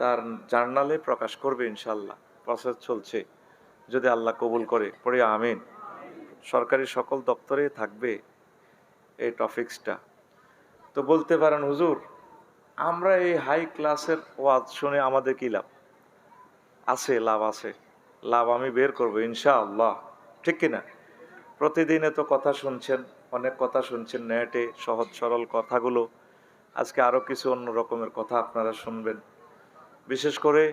তার জার্নালে প্রকাশ করবে ইনশাল্লাহ, প্রসেস চলছে, যদি আল্লাহ কবুল করে পড়ে আমিন। সরকারি সকল দপ্তরে থাকবে এই টপিক্সটা। তো বলতে পারেন হুজুর, আমরা এই হাই ক্লাসের ওয়াজ শুনে আমাদের কি লাভ আছে? লাভ আছে, লাভ আমি বের করবো ইনশাআল্লাহ, ঠিক কিনা? প্রতিদিনে তো কথা শুনছেন, অনেক কথা শুনছেন নেটে, সহজ সরল কথাগুলো। আজকে আরও কিছু অন্য রকমের কথা আপনারা শুনবেন। বিশেষ করে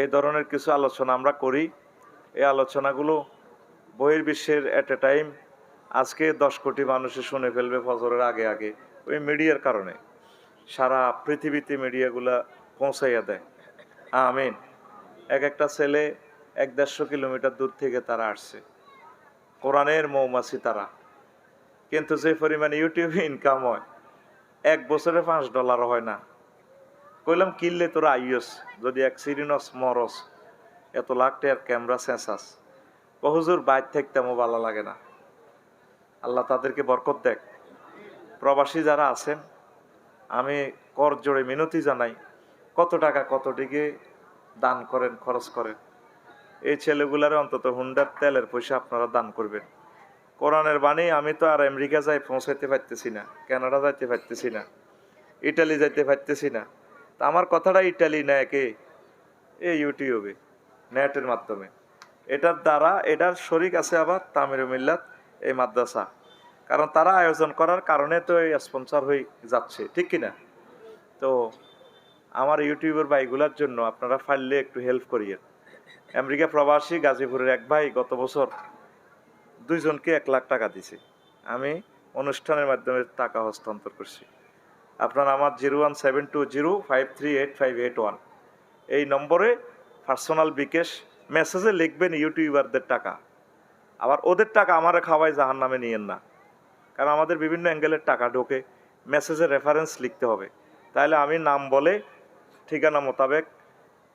এই ধরনের কিছু আলোচনা আমরা করি, এই আলোচনাগুলো বহির্বিশ্বের এট এ টাইম আজকে 10 কোটি মানুষে শুনে ফেলবে ফজরের আগে আগে, ওই মিডিয়ার কারণে। সারা পৃথিবীতে মিডিয়াগুলা পৌঁছাইয়া দেয়। আমিন। এক একটা ছেলে 1-150 কিলোমিটার দূর থেকে তারা আসছে, কোরআনের মৌমাছি তারা। কিন্তু যে পরিমাণে ইউটিউবে ইনকাম হয়, 1 বছরে $5 হয় না। কইলাম কিনলে তোরা আইয়স, যদি এক সিরিনস মরস, এত লাখ টাকার ক্যামেরা সেন্সাস। হুজুর বাইর থাকতেমও ভালো লাগে না। আল্লাহ তাদেরকে বরকত দেখ। প্রবাসী যারা আছেন, আমি কর জোড়ে মিনতি জানাই, কত টাকা কত দিকে দান করেন, খরচ করেন। এই ছেলেগুলার অন্তত হুন্ডার তেলের পয়সা আপনারা দান করবেন। কোরআনের বাণী আমি তো আর আমেরিকা যাই পৌঁছাইতে পারতেছি না, কানাডা যাইতে পারতেছি না, ইটালি যাইতে পারতেছি না। তা আমার কথাটা ইটালি নেয় কে? এই ইউটিউবে, নেটের মাধ্যমে। এটার দ্বারা এটার শরিক আছে আবার তামির মিল্লাত এই মাদ্রাসা, কারণ তারা আয়োজন করার কারণে তো এই স্পন্সর হয়ে যাচ্ছে, ঠিক কিনা? তো আমার ইউটিউবের ভাইগুলার জন্য আপনারা ফাইললে একটু হেল্প করিয়েন। আমেরিকা প্রবাসী গাজীপুরের এক ভাই গত বছর 2 জনকে 1 লাখ টাকা দিছে। আমি অনুষ্ঠানের মাধ্যমে টাকা হস্তান্তর করছি। আপনারা আমার 01720538581 এই নম্বরে পার্সোনাল বিকাশ মেসেজে লিখবেন ইউটিউবারদের টাকা। আবার ওদের টাকা আমারে খাওয়াই জাহান নামে নিয়েন না, কারণ আমাদের বিভিন্ন অ্যাঙ্গেলের টাকা ঢোকে। মেসেজে রেফারেন্স লিখতে হবে, তাহলে আমি নাম বলে ঠিকানা মোতাবেক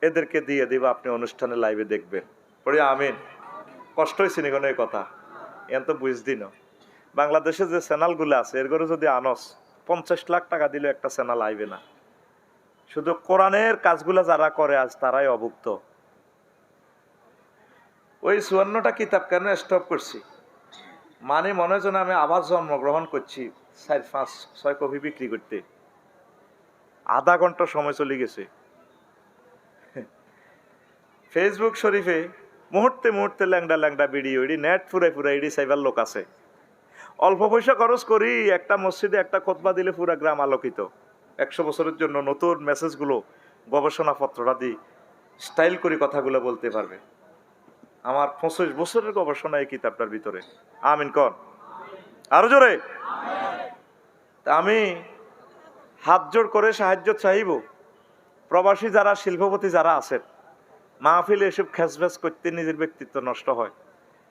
এদেরকে দিয়ে দিব, আপনি অনুষ্ঠানে লাইভে দেখবেন। পড়ি আমিন। কষ্ট হয়েছে নি কোনো এই কথা? এন তো বুঝদি না। বাংলাদেশে যে চ্যানেলগুলো আছে এর করে যদি আনস 50 লাখ টাকা দিলে একটা চ্যানেল আইবে না। শুধু কোরআনের কাজগুলো যারা করে আজ তারাই অভুক্ত। ওই 54টা কিতাব কেন স্টপ করছি? মানে মনে হয় যেন আমি আবার জন্মগ্রহণ করছি। 4-5-6 কপি বিক্রি করতে আধা ঘন্টা সময় চলে গেছে। ফেসবুক শরীফে মুহূর্তে মুহূর্তে ল্যাংডা ল্যাংডা ভিডিও, এডি নেট ফুরাই ফুরাই এডি সাইবার লোক আছে। অল্প পয়সা খরচ করি একটা মসজিদে একটা খুতবা দিলে পুরা গ্রাম আলোকিত। 100 বছরের জন্য নতুন মেসেজগুলো গবেষণাপত্রটা দিই, স্টাইল করে কথাগুলো বলতে পারবে। আমার 25 বছরের গবেষণা এই কিতাবটার ভিতরে। আমিন কন আরো জোরে। তা আমি হাত জোড় করে সাহায্য চাইব, প্রবাসী যারা শিল্পপতি যারা আছেন, মাহফিলে এসব খেসভেস করতে নিজের ব্যক্তিত্ব নষ্ট হয়।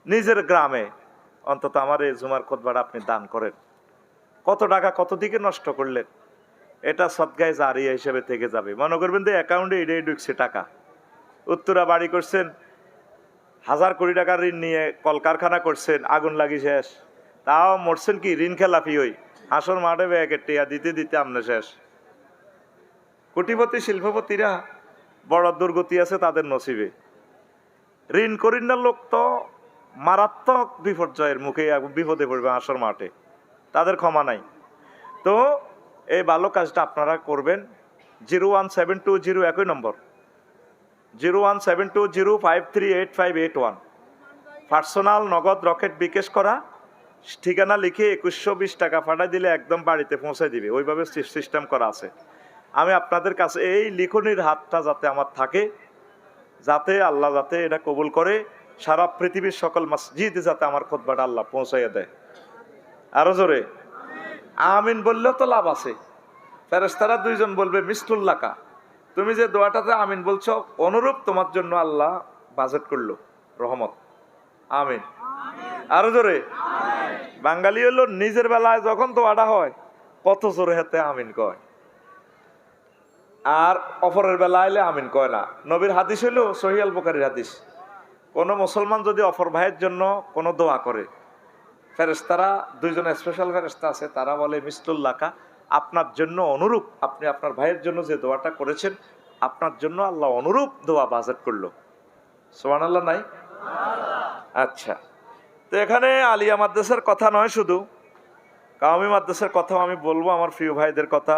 নিজের গ্রামে অন্তত আমার এই জুমার খুতবাটা আপনি দান করেন। কত টাকা কত দিকে নষ্ট করলেন, এটা সদগায়ে জারিয়া হিসেবে থেকে যাবে। মনে করবেন যে অ্যাকাউন্টে এটাই ঢুকছে টাকা। উত্তরা বাড়ি করছেন, 1000 কোটি টাকার ঋণ নিয়ে কলকারখানা করছেন, আগুন লাগি শেষ। তাও মরছেন কি ঋণ খেলাপি হই, হাসর মাঠে ব্যাগের টিয়া দিতে দিতে আমনে শেষ। কোটিপতি শিল্পপতিরা বড় দুর্গতি আছে তাদের নসিবে। ঋণ করিনার লোক তো মারাত্মক বিপর্যয়ের মুখে বিপদে পড়বে হাসর মাঠে, তাদের ক্ষমা নাই। তো এই ভালো কাজটা আপনারা করবেন। 01720 একই নম্বর, 01720538581 পার্সোনাল নগদ রকেট বিকাশ করা। ঠিকানা লিখে 2120 টাকা পাঠাই দিলে একদম বাড়িতে পৌঁছে দিবে। ওইভাবে সিস্টেম করা আছে। আমি আপনাদের কাছে এই লিখনির হাতটা যাতে আমার থাকে, যাতে আল্লাহ যাতে এটা কবুল করে, সারা পৃথিবীর সকল মসজিদে যাতে আমার খুতবাটা আল্লাহ পৌঁছাইয়া দেয়। আরো জোরে আমিন বললেও তো লাভ আছে। ফেরেশতারা 2 জন বলবে মিসলুল্লাকা, তুমি যে দোয়াটাতে আমিন বলছো অনুরূপ তোমার জন্য আল্লাহ বাজেট করলো রহমত। আমিন আরো জোরে। বাঙালি হলো নিজের বেলায় যখন দোয়াটা হয় কত জোরে হাতে আমিন কয়, আর অপরের বেলা আইলে আমিন কয় না। নবীর হাদিস হইল সহিহ আল বুখারীর হাদিস, কোন মুসলমান যদি অপর ভাইয়ের জন্য কোনো দোয়া করে, ফেরেশতারা 2 জন স্পেশাল ফেরেশতা আছে, তারা বলে মিসলুল্লাকা, আপনার জন্য অনুরূপ, আপনি আপনার ভাইয়ের জন্য যে দোয়াটা করেছেন আপনার জন্য আল্লাহ অনুরূপ দোয়া বাজেট করলো। সুবহানাল্লাহ নাই? আচ্ছা, তো এখানে আলিয়া মাদ্রাসার কথা নয়, শুধু কাওমি মাদ্রাসার কথাও আমি বলবো, আমার প্রিয় ভাইদের কথা,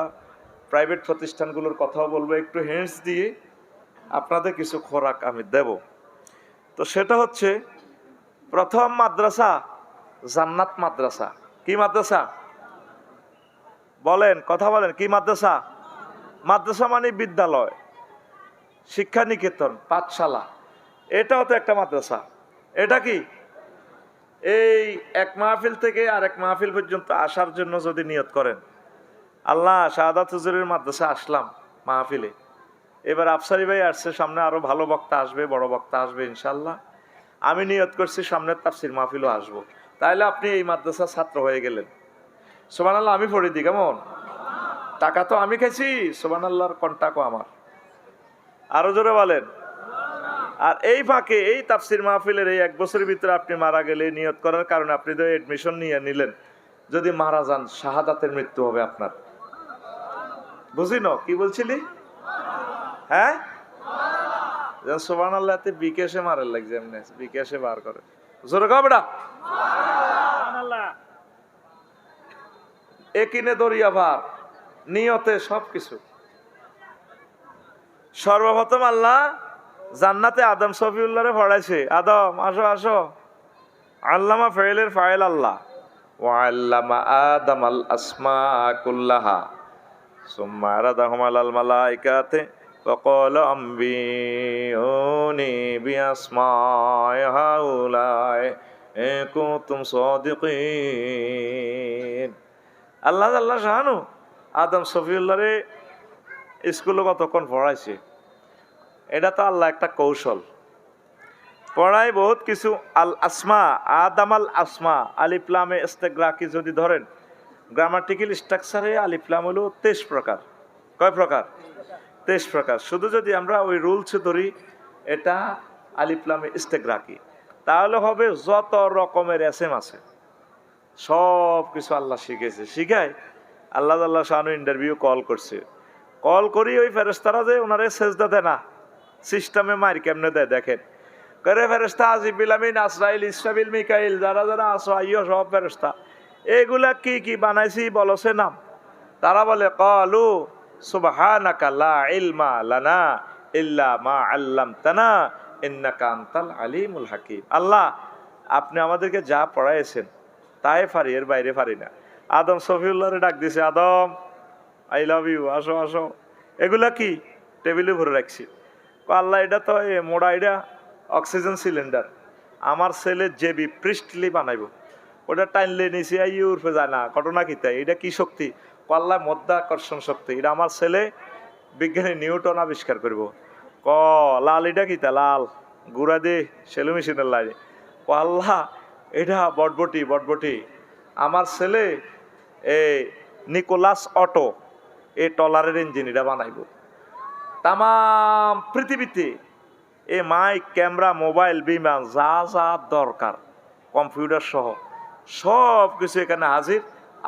প্রাইভেট প্রতিষ্ঠানগুলোর কথাও বলবো, একটু হিন্টস দিয়ে আপনাদের কিছু খোরাক আমি দেব। তো সেটা হচ্ছে, প্রথম মাদ্রাসা জান্নাত মাদ্রাসা। কি মাদ্রাসা? বলেন, কথা বলেন, কি মাদ্রাসা? মাদ্রাসা মানে বিদ্যালয়, শিক্ষা নিকেতন, পাঠশালা, এটাও তো একটা মাদ্রাসা। এটা কি? এই এক মাহফিল থেকে আরেক মাহফিল পর্যন্ত আসার জন্য যদি নিয়ত করেন, আল্লাহ শাহাদাত হুজুরের মাদ্রাসা আসলাম মাহফিলে, এবার আফসারি ভাই আসছে, সামনে আরো ভালো বক্তা আসবে, বড় বক্তা আসবে ইনশাল্লাহ, আমি নিয়ত করছি সামনের তাফসির মাহফিলও আসবো, তাহলে আপনি এই মাদ্রাসার ছাত্র হয়ে গেলেন। সুবহানাল্লাহ, আমি পড়ে দিই কেমন? টাকা তো আমি খাইছি, সুবহানাল্লাহর কন্টাক্টও আমার। আরো জোরে বলেন। আর এই ফাঁকে এই তাফসির মাহফিলের এই 1 বছরের ভিতরে আপনি মারা গেলে, নিয়ত করার কারণে আপনি তো এডমিশন নিয়ে নিলেন, যদি মারা যান শাহাদাতের মৃত্যু হবে আপনার। বুঝিন কি বলছিলি? হ্যাঁ, সুবহানাল্লাহ, বিকেশে মারার লাগছে, এমনি বিকেশে বার করে জোরে কও বেটা। একিনে দরিয়া ভার, নিয়তে সবকিছু। সর্বপ্রথম আল্লাহ জান্নাতে আদম সফিউল্লাহরে পড়াইছে, আদম আসো আসো, আল্লামা ফাইলের ফাইল আল্লাহ, ওয়া আল্লামা আদম আল আসমা কুল্লাহা সুম্মা আরাদাহুম আলাল মালাইকাতি ফাকাল আম্বিউনি বিআসমাই হাউলাই ইন কুনতুম সাদিকিন। আল্লাহ শাহানু আদম সফিউল্লাহরে স্কুলে কতক্ষণ পড়াইছে, এটা তো আল্লাহ একটা কৌশল পড়ায় বহুত কিছু। আল আসমা, আদম আল আসমা, আলিফ লামে ইস্তেগরাকি যদি ধরেন, গ্রামাটিক্যাল স্ট্রাকচারে আলিফ লাম হলো 23 প্রকার। কয় প্রকার? 23 প্রকার। শুধু যদি আমরা ওই রুলস ধরি, এটা আলিফ লামে ইস্তেগরাকি, তাহলে হবে যত রকমের এসএম আছে সব কিছু আল্লাহ শিখেছে। শিখায় আল্লাহ শাহানু ইন্টারভিউ কল করছে, কল করি ওই ফেরেশতারা যে ওনারে সেজদা দেয় না, সিস্টেমে মার কেমনে দেয় দেখেন, করে ফেরেশতা আজিবিল আমিন আসরাইল ইসরাফিল মিকাইল যারা যারা আসো আইয়ো, সব ফেরেশতা, এগুলা কি কি বানাইছি বলছে নাম। তারা বলে ক্বালু সুবহানাকা লা ইলমা লানা ইল্লা মা আল্লামতানা ইন্নাকা আনতাল আলিমুল হাকিম। আল্লাহ, আপনি আমাদেরকে যা পড়াইছেন তাই পারি, এর বাইরে পারি না। আদম সফিউল্লাহরে ডাক দিছে, আদম আই লাভ ইউ, আসো আসো। এগুলা কি? টেবিলে ভরে রাখছি। আল্লাহ, এটা তো মোড়া, এটা অক্সিজেন সিলিন্ডার, আমার ছেলে জেবি পৃষ্ঠলি বানাইব, ওটা টাইনলে নিচে আই উর্ফে যায় না, ঘটনা কি তাই? এটা কি শক্তি? আল্লাহ মধ্যাকর্ষণ শক্তি, এটা আমার ছেলে বিজ্ঞানী নিউটন আবিষ্কার করব। লাল, এটা কি তা? লাল গুড়া দে সেলু মেশিনের লাইনে। আল্লাহ, এটা বটবটি, বটবটি আমার ছেলে এই নিকোলাস অটো এই টলারের ইঞ্জিন এটা বানাইব। তাম পৃথিবীতে এই মাইক, ক্যামেরা, মোবাইল, বিমান যা যা দরকার, কম্পিউটার সহ সব কিছু এখানে হাজির।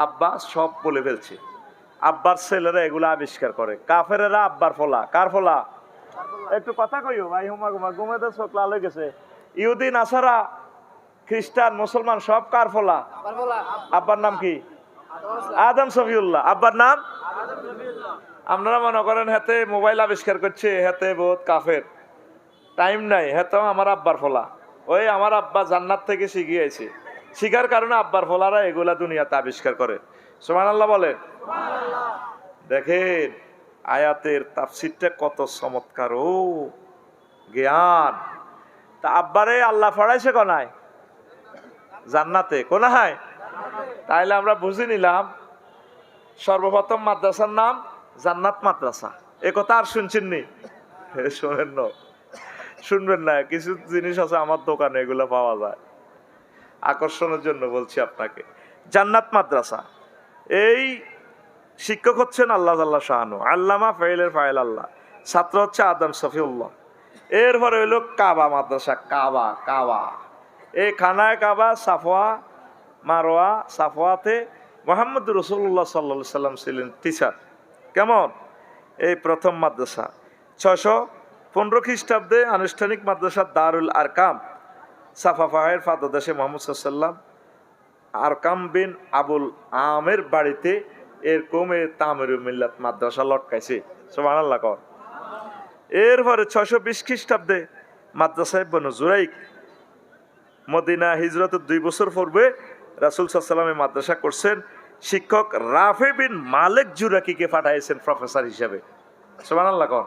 আব্বা সব বলে ফেলছে, আব্বার ছেলেরা এগুলো আবিষ্কার করে। কাফেরেরা আব্বার ফলা। কার ফলা? একটু কথা কইও ভাই, হুমা ঘুমা ঘুমেতে চোখ লাল হয়ে গেছে। ইহুদি, নাসারা, খ্রিস্টান, মুসলমান সব কার ফলা? আব্বার নাম কি? আদম সফিউল্লাহ। আব্বার নাম? আপনারা মনে করেন হাতে মোবাইল আবিষ্কার করছে, হাতে বহুত কাফের, টাইম নাই, হাতেও আমার আব্বার ফলা। ওই আমার আব্বা জান্নাত থেকে শিখিয়েছে, শিখার কারণে আব্বার ফলারা এগুলা দুনিয়াতে আবিষ্কার করে। সুবহানাল্লাহ বলেন। দেখেন আয়াতের তাফসীরটা কত চমৎকার, ও জ্ঞান। তা আব্বারে আল্লাহ পড়াইছে কোনায়? জান্নাতে। কোনায়? তাইলে আমরা বুঝে নিলাম সর্বপ্রথম মাদ্রাসার নাম জান্নাত মাদ্রাসা। এ কথা আর শুনছেন নি? শোনেন না, শুনবেন না। কিছু জিনিস আছে আমার দোকানে, এগুলো পাওয়া যায়, আকর্ষণের জন্য বলছি আপনাকে। জান্নাত মাদ্রাসা, এই শিক্ষক হচ্ছেন আল্লাহ শাহানু, আল্লামা ফাইলের ফাইল আল্লাহ, ছাত্র হচ্ছে আদম সফিউল্লাহ। এরপরে হইল কাবা মাদ্রাসা। কাবা, কাবা এই খানায় কাবা, সাফওয়া মারোয়া। সাফওয়াতে মুহাম্মদ রাসূলুল্লাহ সাল্লাল্লাহু আলাইহি সাল্লাম ছিলেন টিচার। কেমন? এই প্রথম মাদ্রাসা। 615 খ্রিস্টাব্দে আনুষ্ঠানিক মাদ্রাসা দারুল আরকাম সাফাফাহের পাদদেশে মোহাম্মদ সাল্লাম আরকাম বিন আবুল আমের বাড়িতে এরকম তামিরুল মিল্লাত মাদ্রাসা লটকাইছে। সুবহানাল্লাহ কর। এরপরে 620 খ্রিস্টাব্দে মাদ্রাসা ইবনে জুরাইক মদিনা হিজরতের 2 বছর পূর্বে রাসূল সাল্লাল্লাহু আলাইহি ওয়াসাল্লাম মাদ্রাসা করছেন। শিক্ষক রাফি বিন মালিক জুরাকিকে পাঠাইছেন প্রফেসর হিসেবে। সুবহানাল্লাহ কর।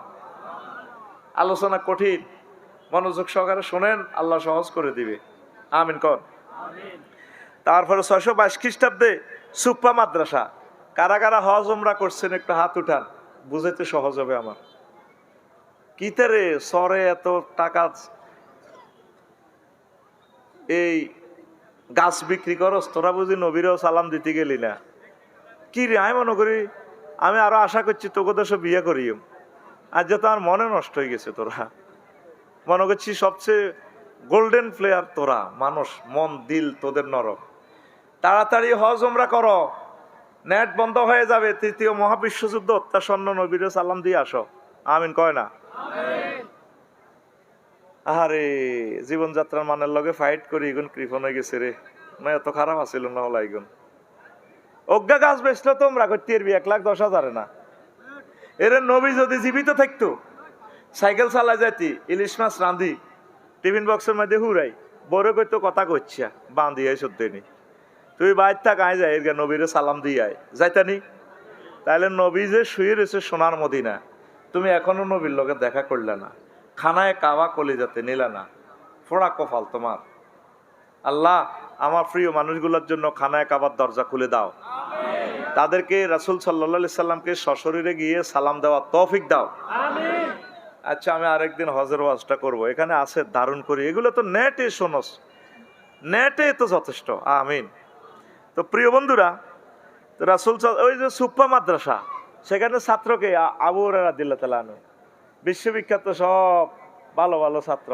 আলোচনা কঠিন, মনোযোগ সহকারে শোনেন, আল্লাহ সহজ করে দিবে। আমিন কর। তারপরে 622 খ্রিস্টাব্দে সুপ্পা মাদ্রাসা। কারা কারা হজ উমরা করছেন একটু হাত উঠান, বুঝাইতে সহজ হবে আমার। কিতারে সরে এত টাকা এই গাছ বিক্রি করস, তোরা বুঝি নবীরও সালাম দিতে গেলি না? কি রে, আমি মনে করি আমি আরো আশা করছি তোকে দেশে বিয়ে করিম। আজ যে তোমার মনে নষ্ট হয়ে গেছে, তোরা মনে করছি সবচেয়ে গোল্ডেন প্লেয়ার তোরা, মানুষ মন দিল তোদের নরম। তাড়াতাড়ি হজ উমরা করো, নেট বন্ধ হয়ে যাবে। তৃতীয় মহাবিশ্বযুদ্ধ অত্যাসন্ন, নবীর সালাম দিয়ে আসো। আমিন কয় না? আরে জীবনযাত্রার মানের লগে ফাইট করি এগুন কৃপণ হয়ে গেছে রে, না এত খারাপ আছিল না হলা এগুন। অজ্ঞা গাছ বেচলো তোমরা করতে 1,10,000 না। এর নবী যদি জীবিত থাকতো সাইকেল চালা যাইতি, ইলিশ মাছ রাঁধি টিফিন বক্সের মধ্যে হুরাই বড় করতো কথা করছিয়া বাঁধি আই সত্যি। তুই বাইর থাক, আয় যায় এর নবীরে সালাম দিয়ে আয় যাইতানি। তাইলে নবী যে শুয়ে রয়েছে সোনার মদিনা, তুমি এখনো নবীর লোকে দেখা করলে না, খানায় কাবা কলিজাতে নিলে না, ফোড়া কপাল তোমার। আল্লাহ আমার প্রিয় মানুষগুলোর জন্য খানায় কাবার দরজা খুলে দাও, তাদেরকে রাসূল সাল্লাল্লাহু আলাইহি সাল্লামকে সশরীরে গিয়ে সালাম দেওয়া তৌফিক দাও। আচ্ছা, আমি আরেকদিন হজের ওয়াজটা করব, এখানে আছে দারুণ করে, এগুলো তো নেটে শোনস, নেটে তো যথেষ্ট। আমিন। তো প্রিয় বন্ধুরা, রাসূল ওই যে সুপ্পা মাদ্রাসা, সেখানে ছাত্রকে আবু হুরায়রা রাদিয়াল্লাহু তাআলা আনহু, বিশ্ববিখ্যাত সব ভালো ভালো ছাত্র,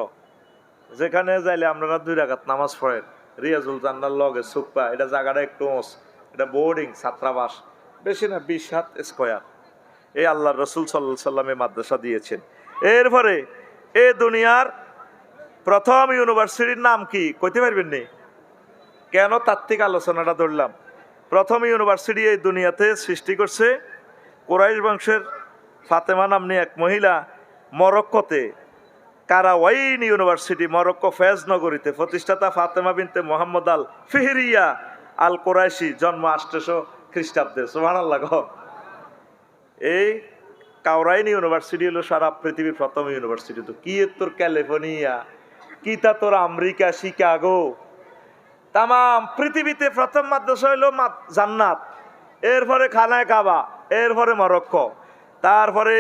যেখানে যাইলে আপনারা 2 রাকাত নামাজ পড়েন। রিয়াজুল জান্নার লগে সুপ্পা, এটা জায়গাটা একটু এটা বোর্ডিং ছাত্রাবাস, বেশি না 20 হাত স্কয়ার। এই আল্লাহর রাসূল সাল্লাল্লাহু আলাইহি সাল্লামে মাদ্রাসা দিয়েছেন। এরপরে এ দুনিয়ার প্রথম ইউনিভার্সিটির নাম কি কইতে পারবেন নি? কেন তাত্ত্বিক আলোচনাটা ধরলাম? প্রথম ইউনিভার্সিটি এই দুনিয়াতে সৃষ্টি করছে কুরাইশ বংশের ফাতেমা নামনি এক মহিলা মরক্কোতে, কারাওয়াইন ইউনিভার্সিটি, মরক্কো ফেজ নগরীতে। প্রতিষ্ঠাতা ফাতেমা বিনতে মোহাম্মদ আল ফিহরিয়া আল কুরাইশি, জন্ম 800 খ্রিস্টাব্দে। সুবহানাল্লাহ। এই কারাওয়াইন ইউনিভার্সিটি হলো সারা পৃথিবীর প্রথম ইউনিভার্সিটি। তো কি তোর ক্যালিফোর্নিয়া, কি তা তোর আমেরিকা শিকাগো, তাম পৃথিবীতে প্রথম মাদ্রাসা হইল জান্নাত, এরপরে খানায় কাবা, এরপরে মরক্কো, তারপরে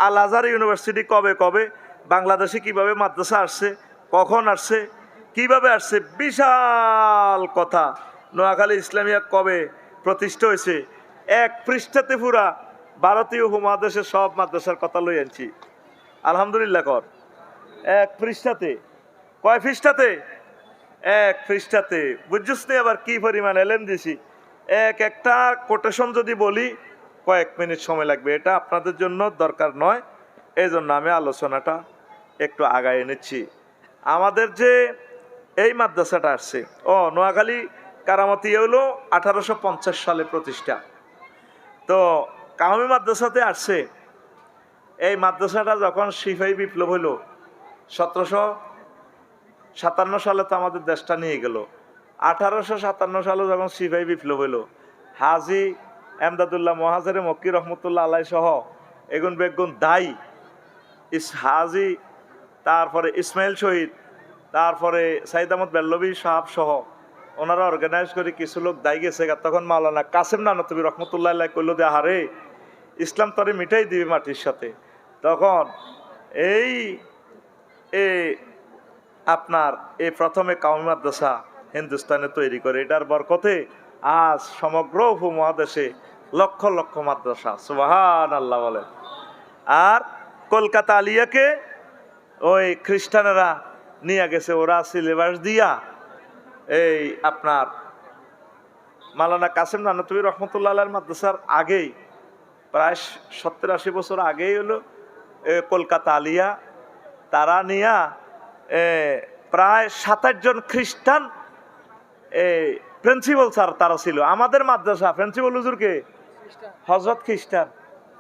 আল আজহার ইউনিভার্সিটি। কবে কবে বাংলাদেশে কিভাবে মাদ্রাসা আসছে, কখন আসছে, কিভাবে আসছে, বিশাল কথা। নোয়াখালী ইসলামিয়া কবে প্রতিষ্ঠা হয়েছে, এক পৃষ্ঠাতে পুরা ভারতীয় উপমহাদেশের সব মাদ্রাসার কথা লই আনছি। আলহামদুলিল্লাহ কর। এক পৃষ্ঠাতে, কয় পৃষ্ঠাতে? এক পৃষ্ঠাতে। বুঝছিস নি আবার কি পরিমাণ এলেম দিছি। একটা কোটেশন যদি বলি কয়েক মিনিট সময় লাগবে, এটা আপনাদের জন্য দরকার নয়, এই জন্য আমি আলোচনাটা একটু আগায় এনেছি। আমাদের যে এই মাদ্রাসাটা আসছে, নোয়াখালী কারামতি হলো 1850 সালে প্রতিষ্ঠা। তো কামি মাদ্রাসাতে আসছে। এই মাদ্রাসাটা যখন সিপাহী বিপ্লব হইল 1757 সালে, তো আমাদের দেশটা নিয়ে গেল। 1857 সালে যখন সিপাহী বিপ্লব হইল, হাজি এমদাদুল্লাহ মহাজের মক্কি রহমতুল্লাহ আলাই সহ এগুন বেগুন দায়ী হাজি, তারপরে ইসমাইল শহীদ, তারপরে সাইদ আহমদ বেল্লভী সাহাব সহ ওনারা অর্গানাইজ করে কিছু লোক দায়ী গেছে। তখন মাওলানা কাসেম নানতবী রহমতুল্লাহ আলাই কইল যে হারে ইসলাম তরে মিটাই দিবে মাটির সাথে। তখন এই আপনার এই প্রথমে কাওমি মাদ্রাসা হিন্দুস্তানে তৈরি করে, এটার বরকতে আজ সমগ্র উপমহাদেশে লক্ষ লক্ষ মাদ্রাসা। সুবহানাল্লাহ বলেন। আর কলকাতা আলিয়াকে ওই খ্রিস্টানেরা নিয়ে গেছে, ওরা সিলেবাস দিয়া এই আপনার মাওলানা কাসেম নানতবী রহমতুল্লাহ আলাইহির মাদ্রাসার আগেই, প্রায় 70-80 বছর আগেই হলো কলকাতা আলিয়া, তারা নিয়া প্রায় 27 জন খ্রিস্টান প্রিন্সিপাল স্যার তারা ছিল। আমাদের মাদ্রাসা প্রিন্সিপাল হুজুরকে হজরত খ্রিস্টান,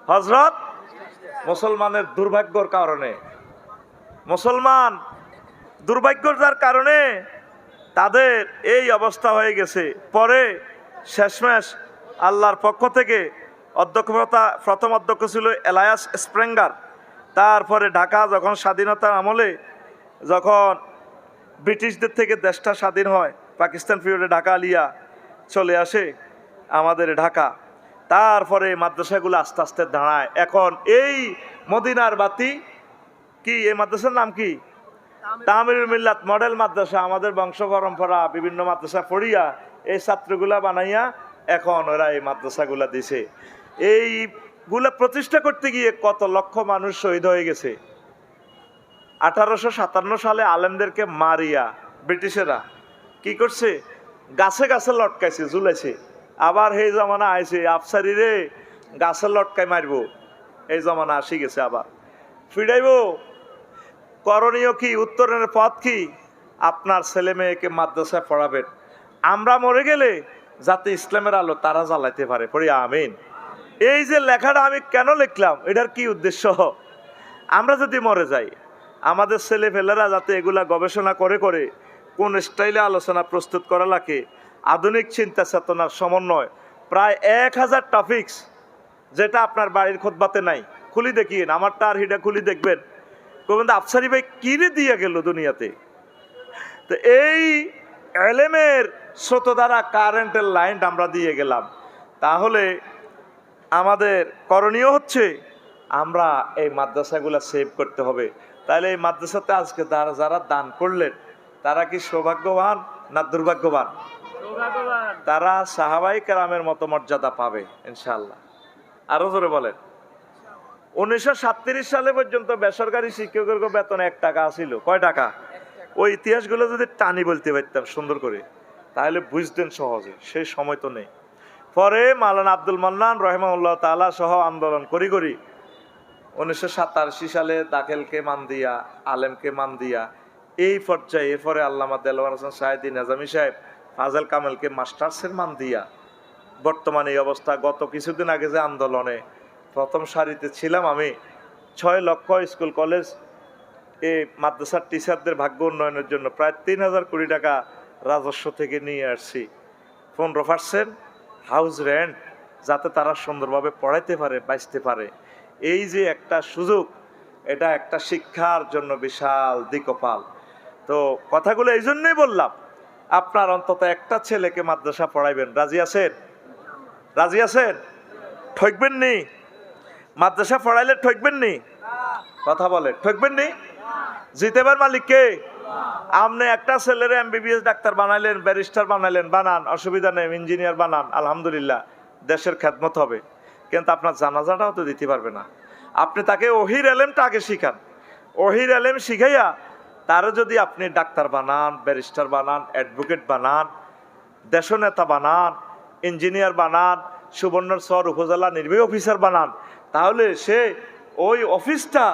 হজরত মুসলমানের দুর্ভাগ্যর কারণে, মুসলমান দুর্ভাগ্যতার কারণে তাদের এই অবস্থা হয়ে গেছে। পরে শেষমেশ আল্লাহর পক্ষ থেকে প্রথম অধ্যক্ষ ছিল এলায়াস স্প্রেঙ্গার। তারপরে ঢাকা যখন স্বাধীনতার আমলে, যখন ব্রিটিশদের থেকে দেশটা স্বাধীন হয়, পাকিস্তান পিরিয়ডে ঢাকা আলিয়া চলে আসে আমাদের ঢাকা। তারপরে মাদ্রাসাগুলো আস্তে আস্তে দাঁড়ায়। এখন এই মদিনার বাতি কি, এই মাদ্রাসার নাম কি? তামিরুল মিল্লাত মডেল মাদ্রাসা। আমাদের বংশ পরম্পরা বিভিন্ন মাদ্রাসা পড়িয়া এই ছাত্রগুলা বানাইয়া এখন ওরা এই মাদ্রাসাগুলা দিছে। এইগুলা প্রতিষ্ঠা করতে গিয়ে কত লক্ষ মানুষ শহীদ হয়ে গেছে। 1857 সালে আলেমদেরকে মারিয়া ব্রিটিশেরা কি করছে, গাছে গাছে লটকাইছে, ঝুলাইছে। আবার এই জমানা আইছে, আফসারি রে গাছে লটকাই মারব, এই জমানা আসি গেছে। আবার ফিরাইব। করণীয় কি, উত্তরের পথ কি? আপনার ছেলে মেয়েকে মাদ্রাসায় পড়াবেন। আমরা মরে গেলে যাতে ইসলামের আলো তারা জ্বালাইতে পারে, পড়ি আমিন। এই যে লেখাটা আমি কেন লিখলাম, এটার কি উদ্দেশ্য? আমরা যদি মরে যাই, আমাদের ছেলে ফেলেরা যাতে এগুলা গবেষণা করে করে কোন স্টাইলে আলোচনা প্রস্তুত করা লাগে, আধুনিক চিন্তা চেতনার সমন্বয়, প্রায় 1000 টপিকস, যেটা আপনার বাড়ির খুতবাতে নাই। খুলি দেখিয়ে আমারটা আর হিটা খুলি দেখবেন, গোবিন্দ আফসারি ভাই কিরে দিয়ে গেল দুনিয়াতে। তো এই এলেমের স্রোত দ্বারা কারেন্টের লাইন আমরা দিয়ে গেলাম। তাহলে আমাদের করণীয় হচ্ছে আমরা এই মাদ্রাসাগুলা সেভ করতে হবে। তাহলে এই মাদ্রাসাতে আজকে যারা দান করলেন তারা কি সৌভাগ্যবান না দুর্ভাগ্যবান? তারা সাহাবাই কেরামের মতো মর্যাদা পাবে ইনশাআল্লাহ। আরো জোরে বলেন। 1937 সালে পর্যন্ত বেসরকারি শিক্ষকের বেতন 1 টাকা ছিল। কয় টাকা? ওই ইতিহাসগুলো যদি টানি বলতে পারতাম সুন্দর করে, তাহলে বুঝতেন সহজে। সেই সময় তো নেই। পরে মাওলানা আব্দুল মান্নান রহিমাহুল্লাহ তাআলা সহ আন্দোলন করি 1987 সালে দাখিলকে মান দিয়া, আলেমকে মান দিয়া, এই পর্যায়ে এরপরে আল্লামা দেলোয়ার হোসেন সাইদি নিজামী সাহেব, ফাজল কামালকে মাস্টার্সের মান দিয়া বর্তমানে এই অবস্থা। গত কিছুদিন আগে যে আন্দোলনে প্রথম সারিতে ছিলাম আমি, 6 লক্ষ স্কুল কলেজ এই মাদ্রাসার টিচারদের ভাগ্য উন্নয়নের জন্য প্রায় 3000 কোটি টাকা রাজস্ব থেকে নিয়ে আসছি। 15% হাউস রেন্ট, যাতে তারা সুন্দরভাবে পড়াইতে পারে, বাঁচতে পারে। এই যে একটা সুযোগ, এটা একটা শিক্ষার জন্য বিশাল দিকপাল। তো কথাগুলো এই জন্যই বললাম, আপনার অন্তত একটা ছেলেকে মাদ্রাসা পড়াইবেন। রাজি আছেন? রাজি আছেন? ঠকবেন নি? মাদ্রাসা পড়াইলে ঠকবেন নি? কথা বলে, ঠকবেন নি? জিতেবার মালিক কে? আপনি একটা ছেলের MBBS ডাক্তার বানাইলেন, ব্যারিস্টার বানাইলেন, বানান, অসুবিধা নেই, ইঞ্জিনিয়ার বানান, আলহামদুলিল্লাহ, দেশের খেদমত হবে। কিন্তু আপনার জানাজাটাও তো দিতে পারবে না। আপনি তাকে ওহির এলেমটা আগে শিখান। ওহির এলেম শিখাইয়া তারা যদি আপনি ডাক্তার বানান, ব্যারিস্টার বানান, অ্যাডভোকেট বানান, দেশনেতা বানান, ইঞ্জিনিয়ার বানান, সুবর্ণচর উপজেলা নির্বাহী অফিসার বানান, তাহলে সে ওই অফিসটা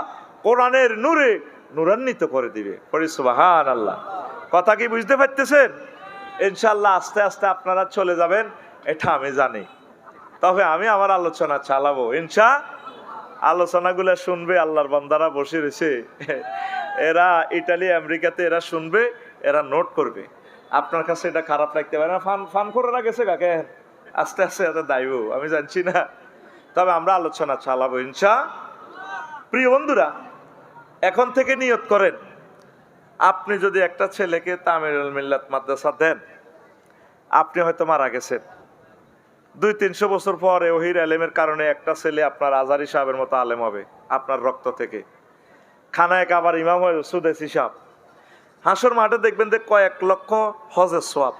কোরআনের নূরে নূরান্বিত করে দিবে। পড়ি সুবহানাল্লাহ। কথা কি বুঝতে পারতেছেন? ইনশাআল্লাহ আস্তে আস্তে আপনারা চলে যাবেন, এটা আমি জানি। তবে আমি আমার আলোচনা চালাবো আলোচনাগুলো শুনবে আল্লাহর বান্দারা বসে রয়েছে, এরা ইটালি আমেরিকাতে এরা শুনবে, এরা নোট করবে। আপনার কাছে এটা খারাপ লাগতে পারে না, ফান করে গেছে কাকে, আস্তে আস্তে এত দায়ব আমি জানছি না। তবে আমরা আলোচনা চালাবো প্রিয় বন্ধুরা, এখন থেকে নিয়ত করেন, আপনি যদি একটা ছেলেকে তামিরুল মিল্লাত মাদ্রাসা দেন, আপনি হয়তো মারা গেছেন, 200-300 বছর পরে ওহির আলেমের কারণে একটা ছেলে আপনার আজারি সাহেবের মতো আলেম হবে আপনার রক্ত থেকে, খানায় কাবার ইমাম হয় সুদেশি সাহেব। হাসর মাঠে দেখবেন যে কয়েক লক্ষ হজের সোয়াব।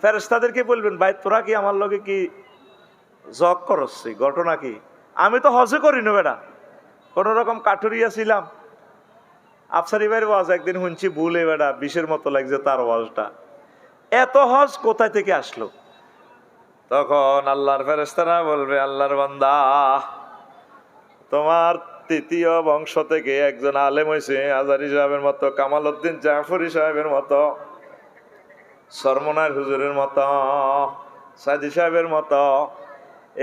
ফেরেশতাদেরকে বলবেন, ভাই তোরা কি আমার লগে কি জগ করছি, ঘটনা কি? আমি তো হজে করি না বেটা, কোন রকম কাঠুরিয়া ছিলাম। আফসারি ভাইয়ের ওয়াজ একদিন শুনছি, ভুলে বেটা বিষের মতো লাগছে তার ওয়াজটা। এত হজ কোথায় থেকে আসলো? তখন আল্লাহর ফেরেশতারা বলবে, আল্লাহর বান্দা, তোমার তৃতীয় বংশ থেকে একজন আলেম হয়েছে আজারি সাহেবের মতো, কামাল উদ্দিন জাফরি সাহেবের মতো, সরমনার হুজুরের মতো, সাইদি সাহেবের মতো।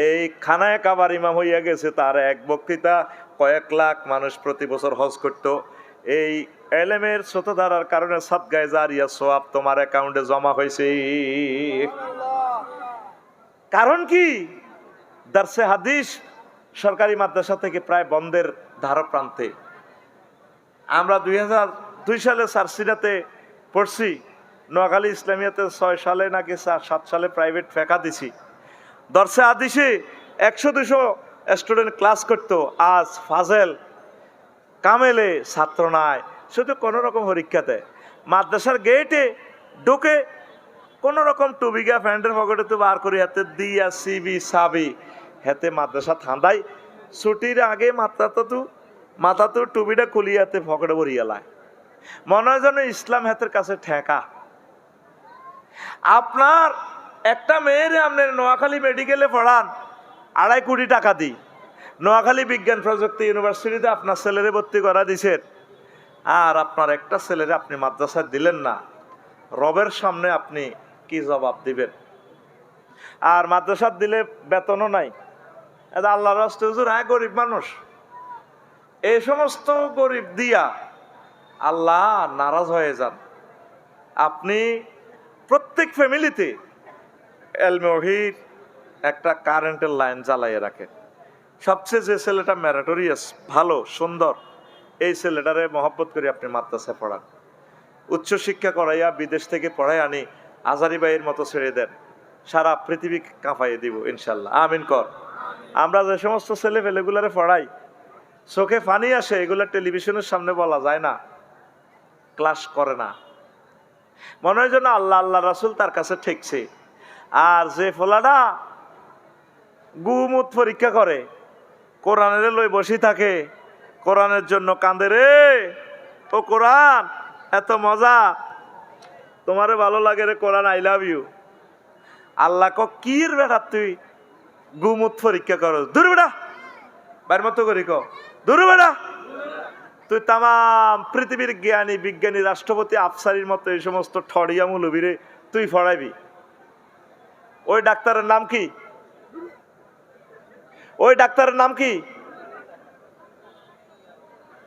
এই খানায় কাবার ইমাম হইয়া গেছে, তার এক বক্তৃতা কয়েক লাখ মানুষ প্রতি বছর হজ করত। এই এলেমের স্রোতধারার কারণে সাদগায়ে জারিয়া সওয়াব তোমার অ্যাকাউন্টে জমা হয়েছে। কারণ কি? দারসে হাদিস সরকারি মাদ্রাসা থেকে প্রায় বন্ধের ধারপ্রান্তে। আমরা 2002 সালে সারসিনাতে পড়ছি, নোয়াখালী ইসলামিয়াতে 6 সালে নাকি 7 সালে প্রাইভেট ফেকা দিছি। দরসে হাদিসে 100-200 স্টুডেন্ট ক্লাস করত। আজ ফাজেল কামেলে ছাত্র নাই, শুধু কোনো রকম পরীক্ষাতে মাদ্রাসার গেটে ঢুকে কোনো রকম টুবিগা ফ্যান্ডের পকেটে তো বার করে হাতে দিয়া সিবি সাবি হাতে মাদ্রাসা থান্দাই ছুটির আগে মাথা তো টুবিটা খুলিয়ে হাতে পকেটে ভরিয়া লায়, মনে হয় যেন ইসলাম হাতের কাছে ঠেকা। আপনার একটা মেয়ের আপনি নোয়াখালী মেডিকেলে পড়ান, 2.5 কোটি টাকা দিই, নোয়াখালী বিজ্ঞান প্রযুক্তি ইউনিভার্সিটিতে আপনার ছেলেরে ভর্তি করা দিছেন, আর আপনার একটা ছেলেরে আপনি মাদ্রাসায় দিলেন না, রবের সামনে আপনি কি জবাব দিবেন? আর মাদ্রাসার দিলে বেতনও নাই, এটা আল্লাহর রাস্তে হুজুর, হ্যাঁ গরিব মানুষ। এই সমস্ত গরিব দিয়া আল্লাহ নারাজ হয়ে যান। আপনি প্রত্যেক ফ্যামিলিতে এলমে ওহীর একটা কারেন্টের লাইন জ্বালাইয়ে রাখেন। সবচেয়ে যে ছেলেটা ম্যারিটোরিয়াস, ভালো সুন্দর, এই ছেলেটারে মহব্বত করে আপনি মাদ্রাসায় পড়ান। উচ্চশিক্ষা করাইয়া বিদেশ থেকে পড়াই আনি আজারি ভাইয়ের মতো ছেড়ে দেন, সারা পৃথিবী কাঁপাইয়ে দিব ইনশাল্লাহ। আমিন কর। আমরা যে সমস্ত ছেলে পেলেগুলারে পড়াই, চোখে পানি আসে, এগুলা টেলিভিশনের সামনে বলা যায় না, ক্লাস করে না, মনে হয় যেন আল্লাহ আল্লাহ রাসূল তার কাছে ঠেকছে। আর যে ফলাটা গুমুত পরীক্ষা করে, কোরআনের লই বসে থাকে, কোরআনের জন্য কান্দে, রে ও কোরআন এত মজা, তোমারে ভালো লাগে রে কোরআন, আই লাভ ইউ। আল্লাহ কির বেটা তুই গুমুত পরীক্ষা করো, দূর বেটা, বাইর মতো করি দূর বেটা, তুই তাম পৃথিবীর জ্ঞানী বিজ্ঞানী রাষ্ট্রপতি আফসারির মতো এই সমস্ত ঠড়িয়া মুলবিরে তুই পড়াইবি। ওই ডাক্তারের নাম কি? ওই ডাক্তারের নাম কি?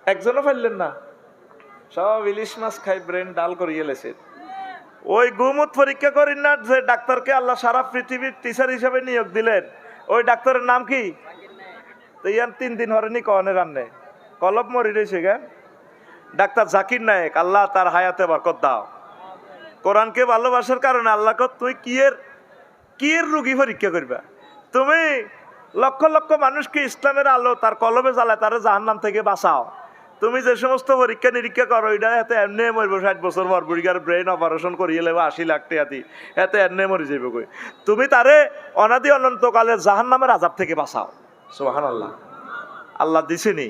একজনও ফেললেন না, সব ইলিশ মাছ খাই ব্রেন ডাল করিয়ে লেছে। ওই গুমুত পরীক্ষা করেন না যে ডাক্তারকে আল্লাহ সারা পৃথিবীর টিচার হিসেবে নিয়োগ দিলেন, ওই ডাক্তারের নাম কি? তো ইয়ান 3 দিন হরেনি কনে রান্নে কলব মরি রয়েছে গেন। ডাক্তার জাকির নায়েক, আল্লাহ তার হায়াতে বরকত দাও। কোরআনকে ভালোবাসার কারণে আল্লাহ তুই কিয়ের রুগী পরীক্ষা করবা? তুমি লক্ষ লক্ষ মানুষকে ইসলামের আলো তার কলবে জ্বালায় তারা জাহান্নাম থেকে বাঁচাও। তুমি যে সমস্ত পরীক্ষা নিরীক্ষা করো, এটা এতে এমনি মরবো 60 বছর পর, বুড়িগার ব্রেন অপারেশন করিয়ে লেবো 80 লাখ টাকা দি, এতে এমনি মরি যাইব কই। তুমি তারে অনাদি অনন্তকালের জাহান্নামের আযাব থেকে বাঁচাও। সুবহানাল্লাহ। আল্লাহ দিছেনি।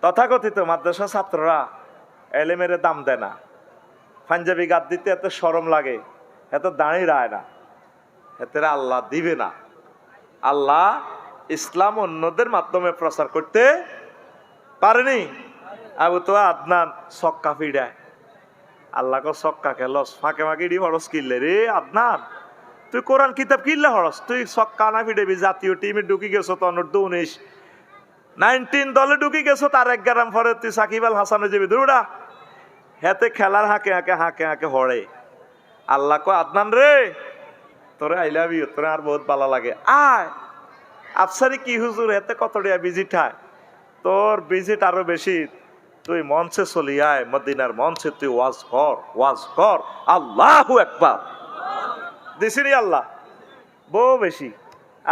তথাকথিত মাদ্রাসা ছাত্ররা এলেমের দাম দেয় না, পাঞ্জাবি গাদ দিতে এত শরম লাগে, এত দাঁড়িয়ে রায় না, এতে আল্লাহ দিবে না। আল্লাহ ইসলাম অন্যদের মাধ্যমে প্রচার করতে পারেনি। আবু তো আদনান সক্কা ফিডায়, আল্লাহ সক্কা খেলস ফাঁকে ফাঁকে ডি হরস কিনলে রে আদনান, তুই কোরআন কিতাব কিনলে হরস, তুই সক্কা না ফিডেবি। জাতীয় টিমে ঢুকি গেছো তো অনূর্ধ্ব 19 দলে ঢুকি গেছো, তার 1 গ্রাম পরে তুই সাকিব আল হাসানে যাবি দুরা হেতে খেলার হাঁকে হড়ে। আল্লাহ আদনান রে তোরে আই লাভ ইউ, তোরে আর বহুত ভালো লাগে, আয় আফসারি কি হুজুর হেতে কত টাকা ভিজিট হয়, তোর ভিজিট আরো বেশি, তুই মঞ্চে চলি আয়, মদিনার মঞ্চে তুই ওয়াজ কর আল্লাহু আকবার। দিছিনি আল্লাহ বউ বেশি,